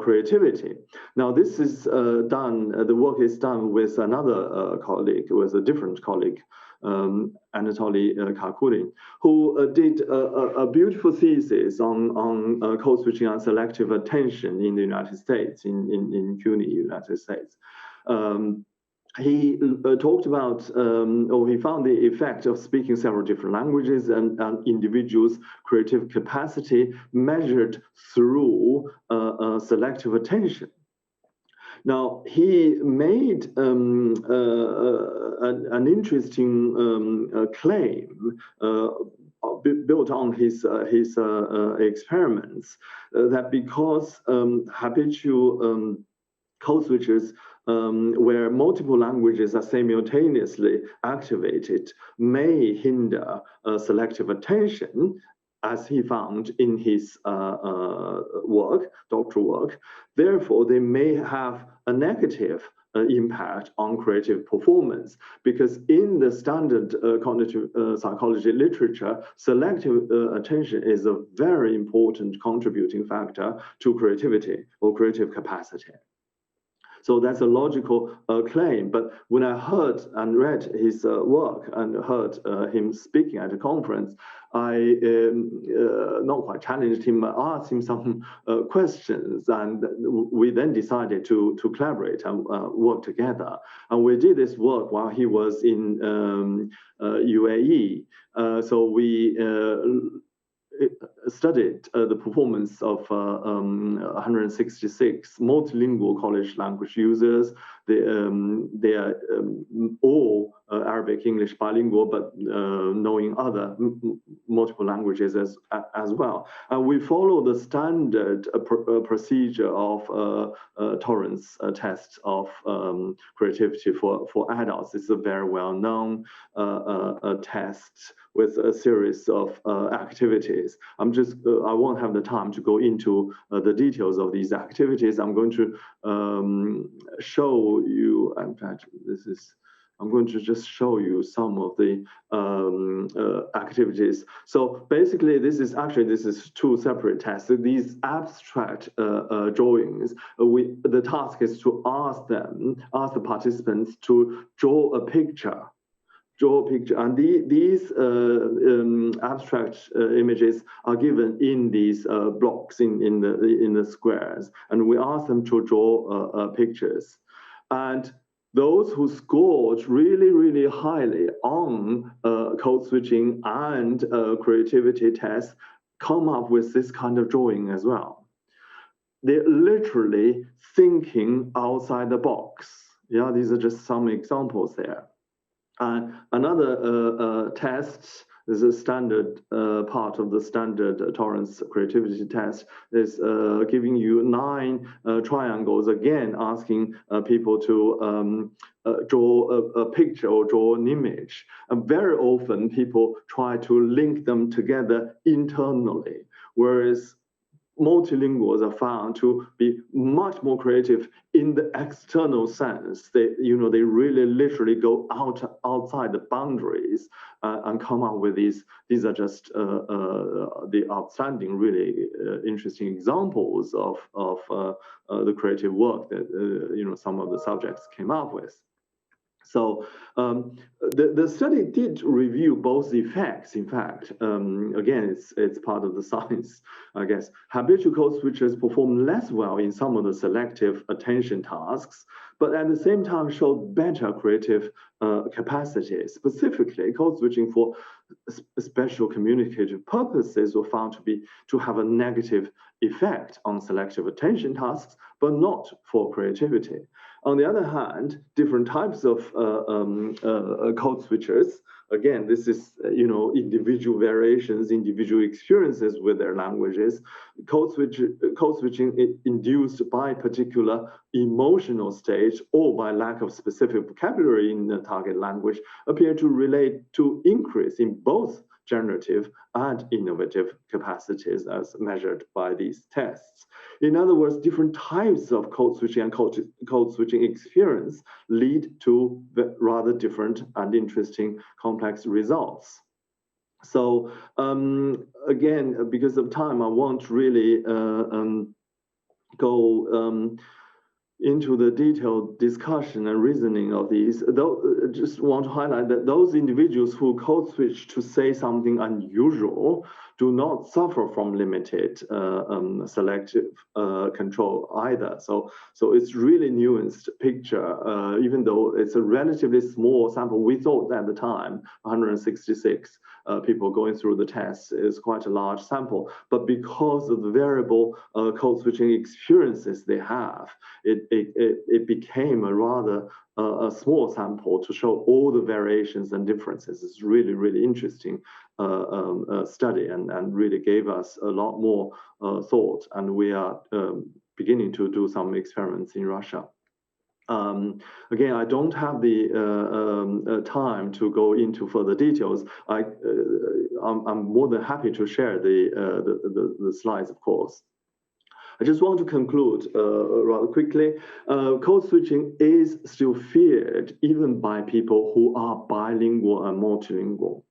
creativity. Now, this is done, the work is done with another colleague, with a different colleague, Anatoly Karkulin, who did a beautiful thesis on code switching and selective attention in the United States, in CUNY, United States. He talked about, or he found the effect of speaking several different languages and individuals' creative capacity measured through selective attention. Now, he made an interesting claim built on his experiments, that because habitual code switches where multiple languages are simultaneously activated may hinder selective attention, as he found in his doctoral work. Therefore, they may have a negative impact on creative performance, because in the standard cognitive psychology literature, selective attention is a very important contributing factor to creativity or creative capacity. So that's a logical claim. But when I heard and read his work and heard him speaking at a conference, I not quite challenged him, asked him some questions, and we then decided to collaborate and work together. And we did this work while he was in UAE. So we studied the performance of 166 multilingual college language users. They are all Arabic, English bilingual, but knowing other multiple languages as well. And we follow the standard procedure of Torrance test of creativity for adults. It's a very well-known test with a series of activities. I won't have the time to go into the details of these activities. I'm going to show you, in fact, I'm going to just show you some of the activities. So basically, this is two separate tests. So these abstract drawings, the task is to ask the participants to draw a picture. And these abstract images are given in these blocks in the squares, and we ask them to draw pictures. And those who scored really, really highly on code switching and creativity tests come up with this kind of drawing as well. They're literally thinking outside the box. Yeah, these are just some examples there. Another test is a standard part of the standard Torrance creativity test is giving you 9 triangles, again asking people to draw a picture or draw an image. And very often people try to link them together internally, whereas multilinguals are found to be much more creative in the external sense. They really literally go outside the boundaries and come up with these. These are just the outstanding, really interesting examples of the creative work that some of the subjects came up with. So the study did review both effects. In fact, again, it's part of the science, I guess. Habitual code switchers perform less well in some of the selective attention tasks, but at the same time showed better creative capacity. Specifically, code switching for special communicative purposes were found to have a negative effect on selective attention tasks, but not for creativity. On the other hand, different types of code switchers, again, this is individual variations, individual experiences with their languages. Code switching induced by particular emotional stage or by lack of specific vocabulary in the target language appear to relate to increase in both generative and innovative capacities as measured by these tests. In other words, different types of code switching and code switching experience lead to rather different and interesting complex results. So again, because of time, I won't really go into the detailed discussion and reasoning of these, though just want to highlight that those individuals who code switch to say something unusual do not suffer from limited selective control either. So it's really nuanced picture, even though it's a relatively small sample. We thought at the time, 166 people going through the test is quite a large sample, but because of the variable code switching experiences they have, it became a rather a small sample to show all the variations and differences. It's really, really interesting study and really gave us a lot more thought. And we are beginning to do some experiments in Russia. Again, I don't have the time to go into further details. I'm more than happy to share the slides, of course. I just want to conclude rather quickly. Code switching is still feared even by people who are bilingual and multilingual.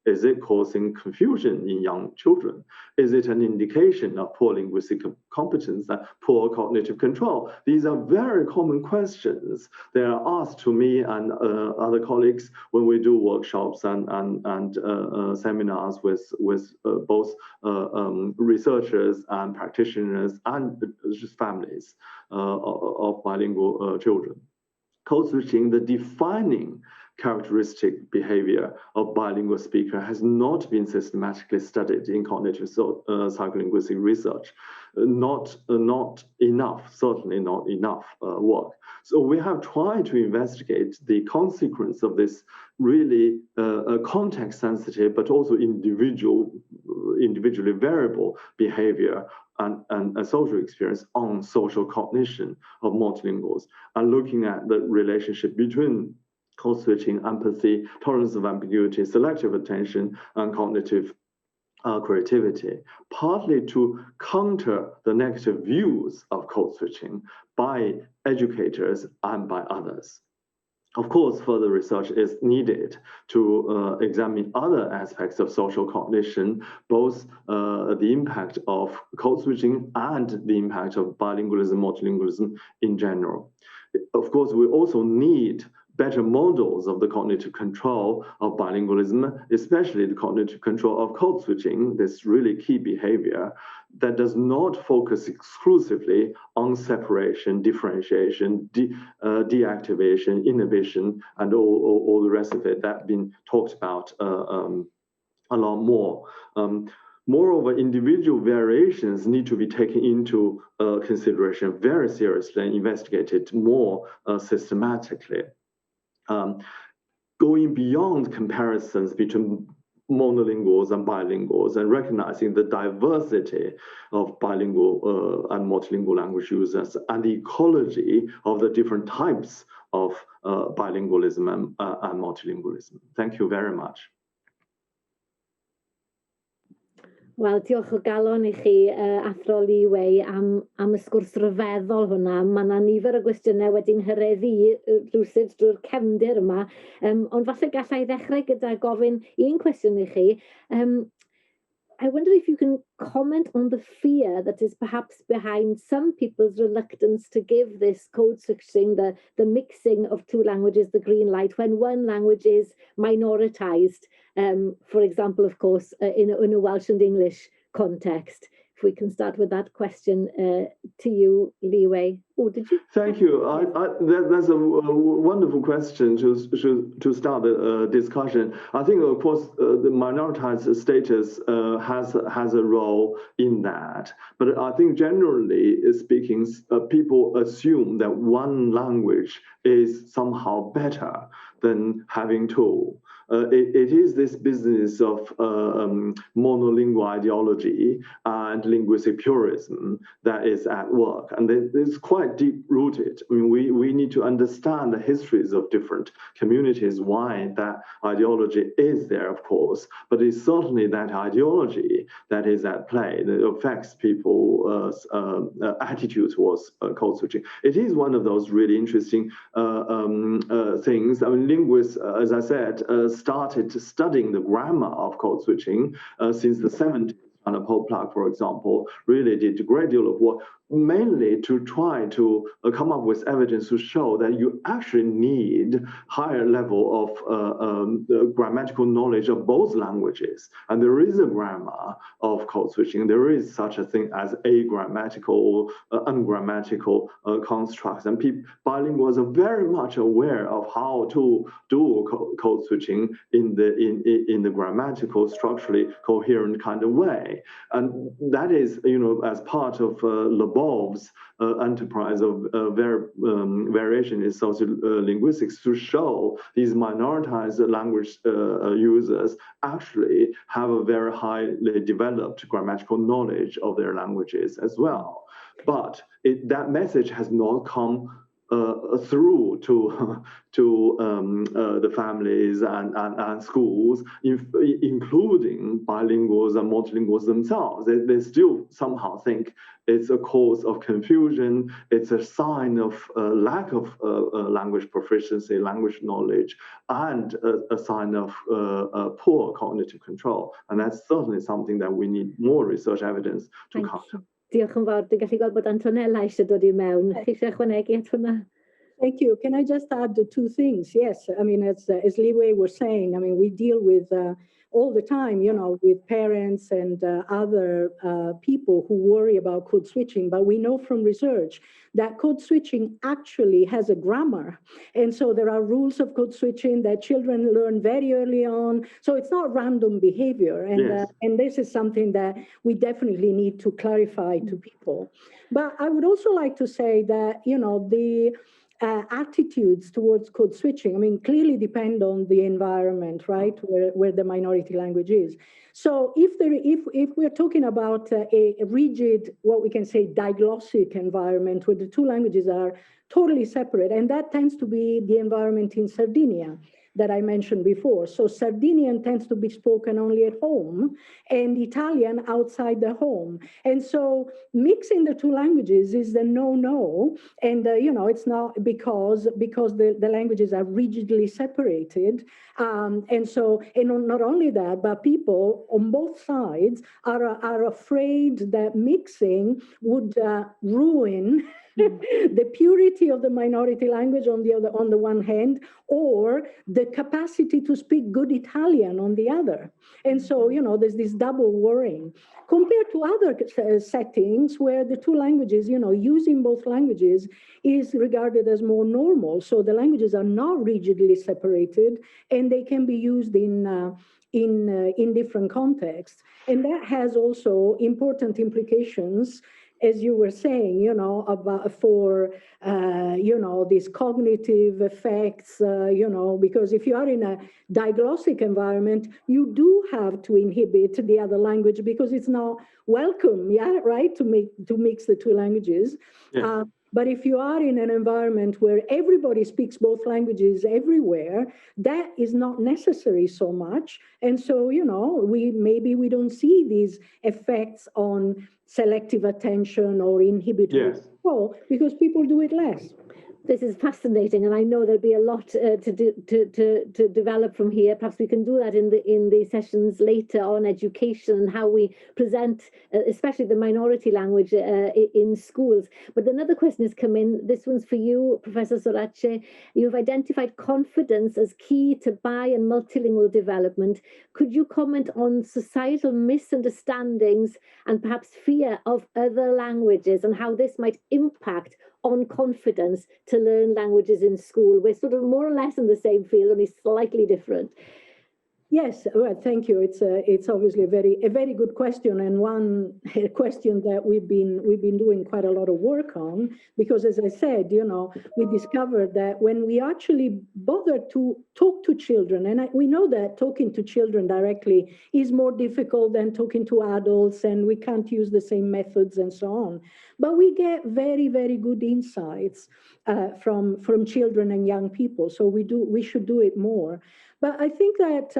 Is it causing confusion in young children? Is it an indication of poor linguistic competence and poor cognitive control? These are very common questions. They are asked to me and other colleagues when we do workshops and seminars with both researchers and practitioners and just families of bilingual children. Code switching, the defining characteristic behavior of bilingual speaker has not been systematically studied in cognitive psycholinguistic research. Not enough, certainly not enough work. So we have tried to investigate the consequence of this really context-sensitive, but also individually variable behavior and a social experience on social cognition of multilinguals, and looking at the relationship between code switching, empathy, tolerance of ambiguity, selective attention, and cognitive creativity, partly to counter the negative views of code switching by educators and by others. Of course, further research is needed to examine other aspects of social cognition, both the impact of code switching and the impact of bilingualism, multilingualism in general. Of course, we also need better models of the cognitive control of bilingualism, especially the cognitive control of code switching, this really key behavior that does not focus exclusively on separation, differentiation, deactivation, inhibition, and all the rest of it that's been talked about a lot more. Moreover, individual variations need to be taken into consideration very seriously and investigated more systematically. Going beyond comparisons between monolinguals and bilinguals and recognizing the diversity of bilingual and multilingual language users and the ecology of the different types of bilingualism and multilingualism. Thank you very much. Wel, diolch o galon I chi, Athro Li Wei, am y sgwrs ryfeddol hwnna. Mae yna nifer o gwestiynau wedi'n hyreddu rhywsyd drwy'r cefndir yma. Ond falle gallai ddechrau gyda gofyn un cwestiwn I chi. I wonder if you can comment on the fear that is perhaps behind some people's reluctance to give this code switching, the mixing of two languages, the green light, when one language is minoritized, for example, of course, in a Welsh and English context. If we can start with that question to you, Li Wei. Oh, did you? Thank you. That's a wonderful question to start the discussion. I think, of course, the minoritized status has a role in that. But I think generally speaking, people assume that one language is somehow better than having two. It is this business of monolingual ideology and linguistic purism that is at work, and it's quite deep-rooted. I mean, we need to understand the histories of different communities, why that ideology is there, of course, but it's certainly that ideology that is at play that affects people's attitude towards code switching. It is one of those really interesting things. I mean, linguists, as I said, started studying the grammar of code switching since the 70s. And Paul Plack, for example, really did a great deal of work, mainly to try to come up with evidence to show that you actually need higher level of grammatical knowledge of both languages. And there is a grammar of code switching. There is such a thing as agrammatical or ungrammatical constructs. And bilinguals are very much aware of how to do code switching in the grammatical, structurally coherent kind of way. And that is, as part of Lebov's enterprise of variation in sociolinguistics to show these minoritized language users actually have a very highly developed grammatical knowledge of their languages as well. But that message has not come through to the families and schools, including bilinguals and multilinguals themselves. They still somehow think it's a cause of confusion. It's a sign of lack of language proficiency, language knowledge, and a sign of poor cognitive control. And that's certainly something that we need more research evidence to counter. Diolch yn fawr. Dwi'n gallu gweld bod Antonella eisiau dod I mewn. Chi eisiau ychwanegu at hwnna? Thank you. Can I just add the two things? Yes, I mean, as Li Wei was saying, I mean, we deal with all the time, with parents and other people who worry about code switching. But we know from research that code switching actually has a grammar. And so there are rules of code switching that children learn very early on. So it's not random behavior. And this is something that we definitely need to clarify to people. But I would also like to say that, the attitudes towards code switching, clearly depend on the environment, right, where the minority language is. So if we're talking about a rigid, what we can say, diglossic environment where the two languages are totally separate, and that tends to be the environment in Sardinia that I mentioned before. So Sardinian tends to be spoken only at home and Italian outside the home. And so mixing the two languages is the no-no. And, it's not because the languages are rigidly separated. And not only that, but people on both sides are afraid that mixing would ruin the purity of the minority language on the one hand, or the capacity to speak good Italian on the other. And so, there's this double worrying compared to other settings where the two languages, using both languages is regarded as more normal. So the languages are not rigidly separated and they can be used in different contexts. And that has also important implications, as you were saying, about for, these cognitive effects, because if you are in a diglossic environment, you do have to inhibit the other language because it's not welcome, right, to mix the two languages. Yes. But if you are in an environment where everybody speaks both languages everywhere, that is not necessary so much. And so, we don't see these effects on selective attention or inhibitory control because people do it less. This is fascinating, and I know there'll be a lot to develop from here. Perhaps we can do that in the sessions later on education and how we present, especially the minority language in schools. But another question has come in. This one's for you, Professor Sorace. You've identified confidence as key to bi and multilingual development. Could you comment on societal misunderstandings and perhaps fear of other languages and how this might impact on confidence to learn languages in school? We're sort of more or less in the same field, only slightly different. Yes, well, thank you. It's obviously a very good question, and a question that we've been doing quite a lot of work on, because as I said, we discovered that when we actually bother to talk to children, and we know that talking to children directly is more difficult than talking to adults, and we can't use the same methods and so on. But we get very, very good insights from children and young people. So we should do it more. But I think that,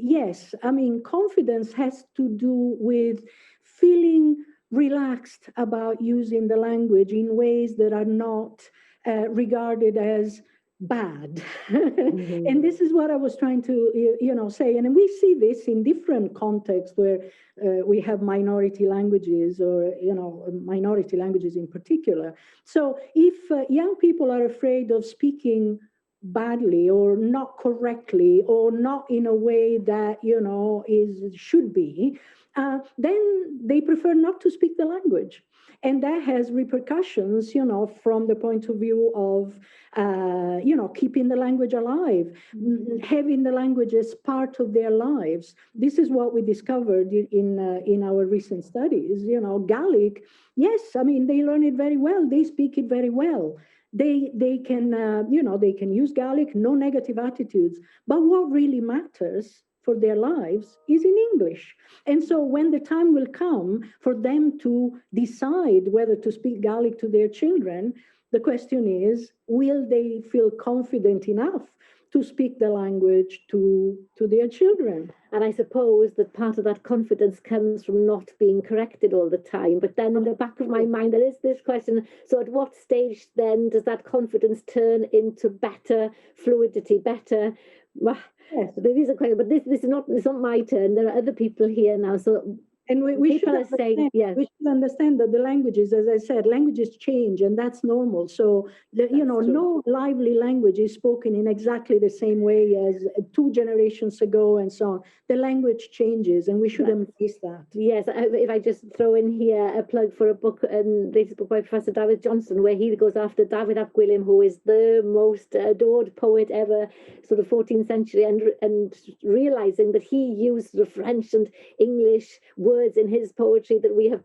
yes, confidence has to do with feeling relaxed about using the language in ways that are not regarded as bad. Mm-hmm. And this is what I was trying to, say. And we see this in different contexts where we have minority languages or, minority languages in particular. So if young people are afraid of speaking badly or not correctly or not in a way that should be, then they prefer not to speak the language, and that has repercussions from the point of view of keeping the language alive, having the language as part of their lives. This is what we discovered in our recent studies. Gaelic, yes, they learn it very well, they speak it very well. They can they can use Gaelic, no negative attitudes. But what really matters for their lives is in English. And so when the time will come for them to decide whether to speak Gaelic to their children, the question is, will they feel confident enough to speak the language to their children? And I suppose that part of that confidence comes from not being corrected all the time. But then in the back of my mind, there is this question. So at what stage then does that confidence turn into better fluidity, better? Well, yes. These are questions, but this is not, it's not my turn. There are other people here now. So And we should People are saying, yeah. we should understand that the languages, as I said, languages change, and that's normal. So, no lively language is spoken in exactly the same way as 2 generations ago, and so on. The language changes, and we should embrace that. Yes, if I just throw in here a plug for a book, latest book by Professor David Johnson, where he goes after David ap Gwilym, who is the most adored poet ever, sort of 14th century, and realizing that he used the French and English words in his poetry that we've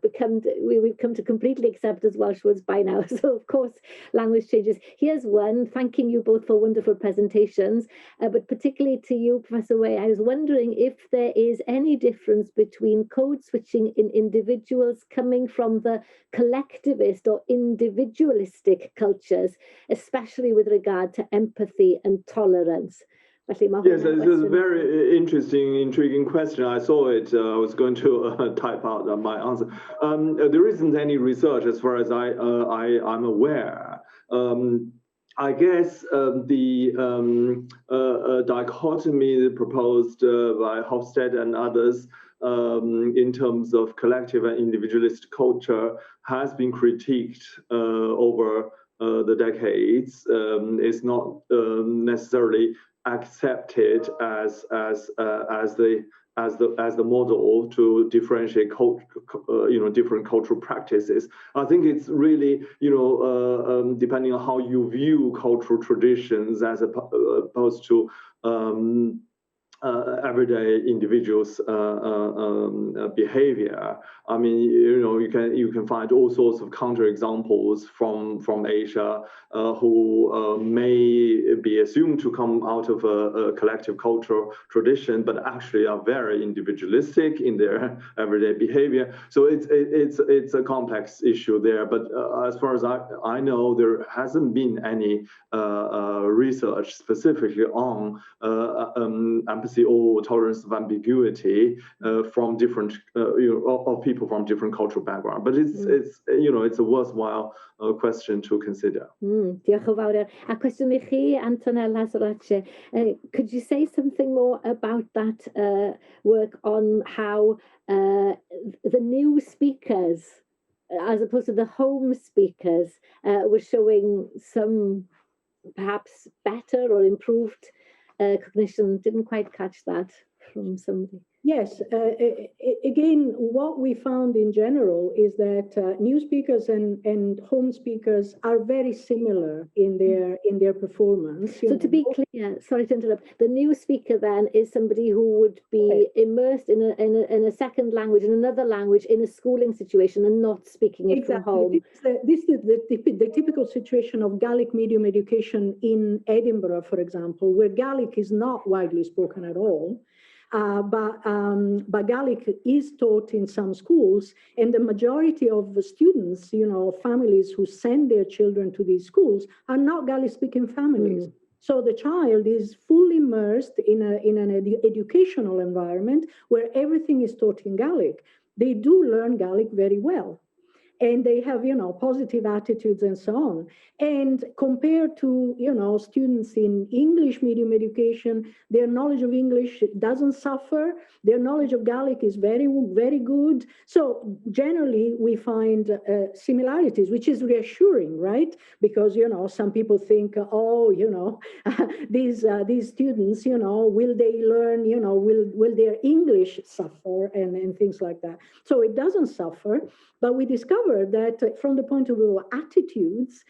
come to completely accept as Welsh words by now. So of course language changes. Here's one, thanking you both for wonderful presentations, but particularly to you, Professor Wei, I was wondering if there is any difference between code switching in individuals coming from the collectivist or individualistic cultures, especially with regard to empathy and tolerance. Yes, this is a very interesting, intriguing question. I saw it. I was going to type out my answer. There isn't any research, as far as I'm aware. I guess the dichotomy proposed by Hofstede and others in terms of collective and individualist culture has been critiqued over the decades. It's not necessarily accepted as the model to differentiate different cultural practices. I think it's really depending on how you view cultural traditions as opposed to everyday individuals' behavior. I mean, you can find all sorts of counterexamples from Asia who may be assumed to come out of a collective cultural tradition, but actually are very individualistic in their everyday behavior. So it's a complex issue there. But as far as I know, there hasn't been any research specifically on empathy or tolerance of ambiguity from different of people from different cultural background. But it's a worthwhile question to consider. Diolch yn fawr. A cwestiwn I chi, Antonella Sorace, could you say something more about that work on how the new speakers, as opposed to the home speakers, were showing some perhaps better or improved cognition? Didn't quite catch that from somebody. Yes. Again, what we found in general is that new speakers and home speakers are very similar in their performance. So to be clear, sorry to interrupt, the new speaker then is somebody who would be immersed in a second language, in another language, in a schooling situation, and not speaking it from home. This is the typical situation of Gaelic medium education in Edinburgh, for example, where Gaelic is not widely spoken at all. But Gaelic is taught in some schools, and the majority of the students, families who send their children to these schools are not Gaelic-speaking families. So the child is fully immersed in an educational environment where everything is taught in Gaelic. They do learn Gaelic very well, and they have, positive attitudes and so on. And compared to, students in English medium education, their knowledge of English doesn't suffer. Their knowledge of Gaelic is very, very good. So generally, we find similarities, which is reassuring, right? Because, some people think, these students, will they learn, will their English suffer and things like that. So it doesn't suffer, but we discovered that from the point of view of attitudes,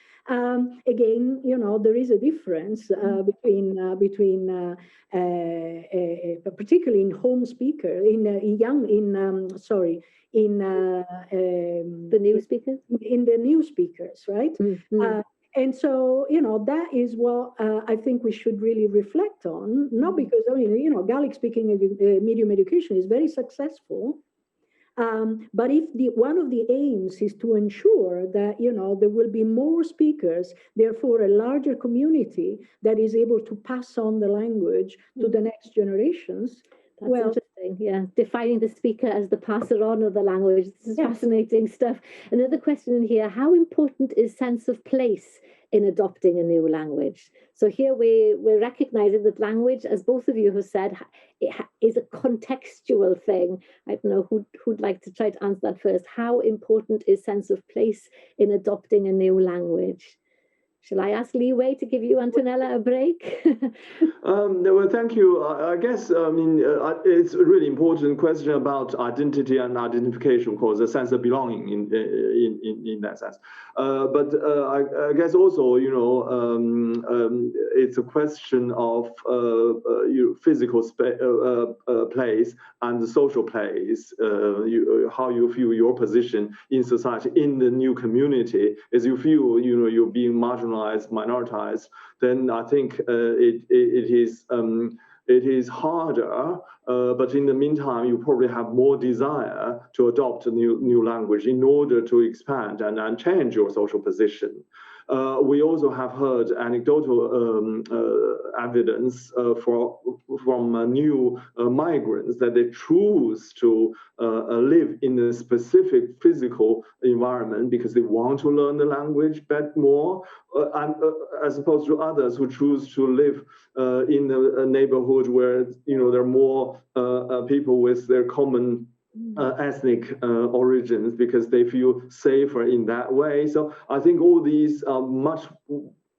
again, there is a difference between particularly in home speaker, in the new speakers, in the new speakers, right? And so, that is what I think we should really reflect on. Not because Gaelic speaking medium education is very successful. But if one of the aims is to ensure that there will be more speakers, therefore a larger community that is able to pass on the language to the next generations, Yeah, defining the speaker as the passer on of the language. This is fascinating stuff. Another question in here, how important is sense of place in adopting a new language? So here we're recognizing that language, as both of you have said, is a contextual thing. I don't know who'd like to try to answer that first. How important is sense of place in adopting a new language? Shall I ask Li Wei to give you, Antonella, a break? Well, thank you. I guess, it's a really important question about identity and identification, of course, a sense of belonging in that sense. But I guess also, it's a question of physical place and the social place, how you feel your position in society, in the new community. As you feel, you're being marginalized, minoritized, then I think it is harder, but in the meantime, you probably have more desire to adopt a new language in order to expand and change your social position. We also have heard anecdotal evidence from new migrants that they choose to live in a specific physical environment because they want to learn the language more, and as opposed to others who choose to live in a neighborhood where there are more people with their common ethnic origins because they feel safer in that way. So I think all these are much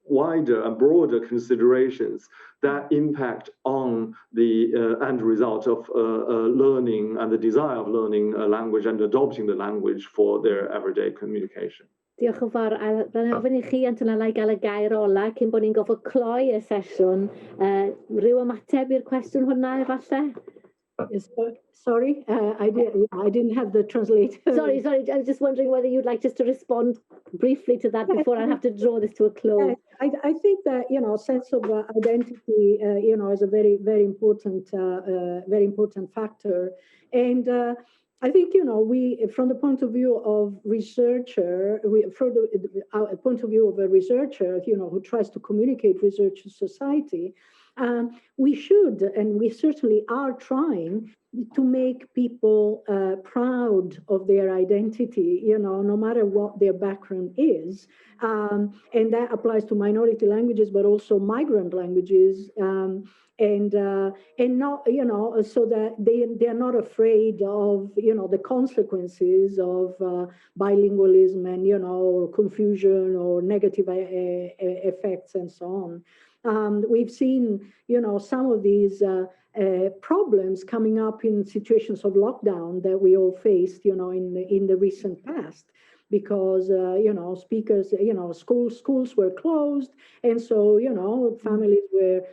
wider and broader considerations that impact on the end result of learning and the desire of learning a language and adopting the language for their everyday communication. Diolch yn fawr. A byddai'n ofyn i chi, Antonella, i gael y gair ola cyn bod ni'n gofod cloi y sesiwn. Ryw ymateb i'r cwestiwn hwnna, efallai? Yes, sorry, I didn't have the translator. Sorry, I was just wondering whether you'd like just to respond briefly to that before I have to draw this to a close. I think that, sense of identity, is a very, very important factor. And I think, we, from the point of view of researcher, from the point of view of a researcher, who tries to communicate research to society, we should, and we certainly are trying to make people proud of their identity, no matter what their background is. And that applies to minority languages, but also migrant languages. And not, so that they're not afraid of, the consequences of bilingualism and, or confusion or negative effects and so on. We've seen, some of these problems coming up in situations of lockdown that we all faced, in the recent past, because, speakers, schools were closed. And so, families were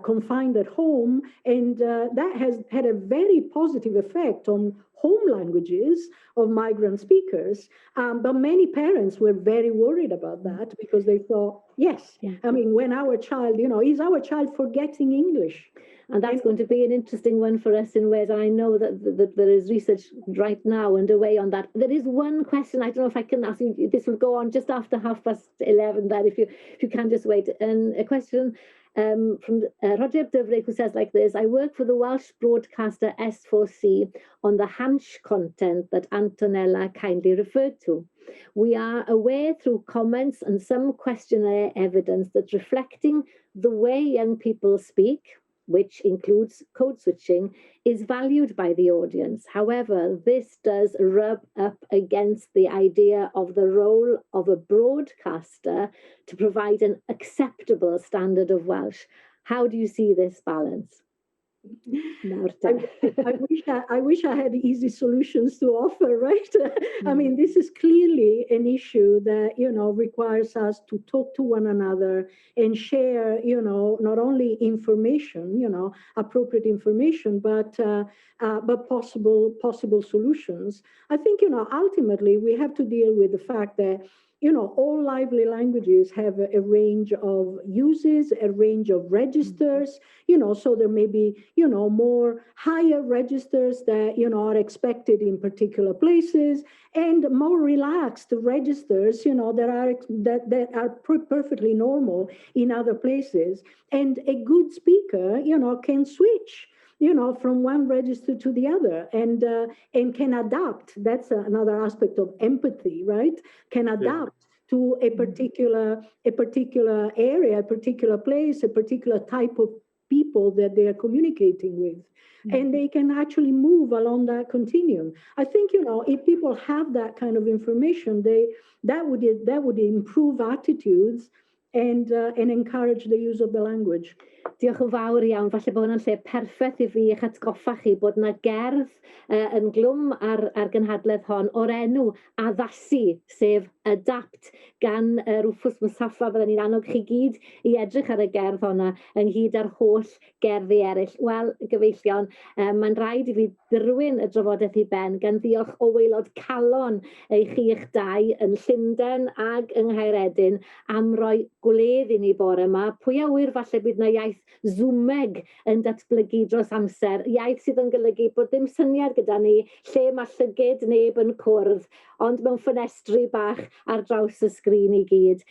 confined at home. And that has had a very positive effect on home languages of migrant speakers. But many parents were very worried about that because they thought, when our child, is our child forgetting English? And that's going to be an interesting one for us in Wales. I know that there is research right now underway on that. There is one question, I don't know if I can ask you, this will go on just after 11:30 then, if you can just wait. And a question from Roger Dyfrig, who says like this: I work for the Welsh broadcaster S4C on the Hansh content that Antonella kindly referred to. We are aware through comments and some questionnaire evidence that reflecting the way young people speak, which includes code switching, is valued by the audience. However, this does rub up against the idea of the role of a broadcaster to provide an acceptable standard of Welsh. How do you see this balance? I wish I had easy solutions to offer, right? I mean, this is clearly an issue that, requires us to talk to one another and share, not only information, appropriate information, but possible solutions. I think, ultimately we have to deal with the fact that all lively languages have a range of uses, a range of registers, so there may be, more higher registers that, are expected in particular places, and more relaxed registers, that are perfectly normal in other places. And a good speaker, can switch from one register to the other, and can adapt. That's another aspect of empathy, right? Can adapt to a particular area, a particular place, a particular type of people that they are communicating with. And they can actually move along that continuum. I think, if people have that kind of information, that would improve attitudes and encourage the use of the language. Diolch yn fawr iawn. Falle bod hwnna'n lle perffaith I fi eich atgoffa chi bod yna gerdd yn glwm ar gynhadledd hon o'r enw addasu, sef adapt, gan Rufus Musaffa. Fydden ni'n annog chi gyd I edrych ar y gerdd honna ynghyd â'r holl gerddi eraill. Wel, gyfeillion, mae'n rhaid I fi ddrwyn y drafodaeth I ben gan ddiolch o waelod calon I chi'ch dau yn Llundain ag yng Nghaeredin am roi gwledd I ni bore yma. Pwy a wyr falle bydd na iaith Zoomeg yn datblygu dros amser, iaith sydd yn golygu bod dim syniad gyda ni lle mae llygyd neb yn cwrdd, ond mewn ffenestri bach ar draws y sgrin I gyd.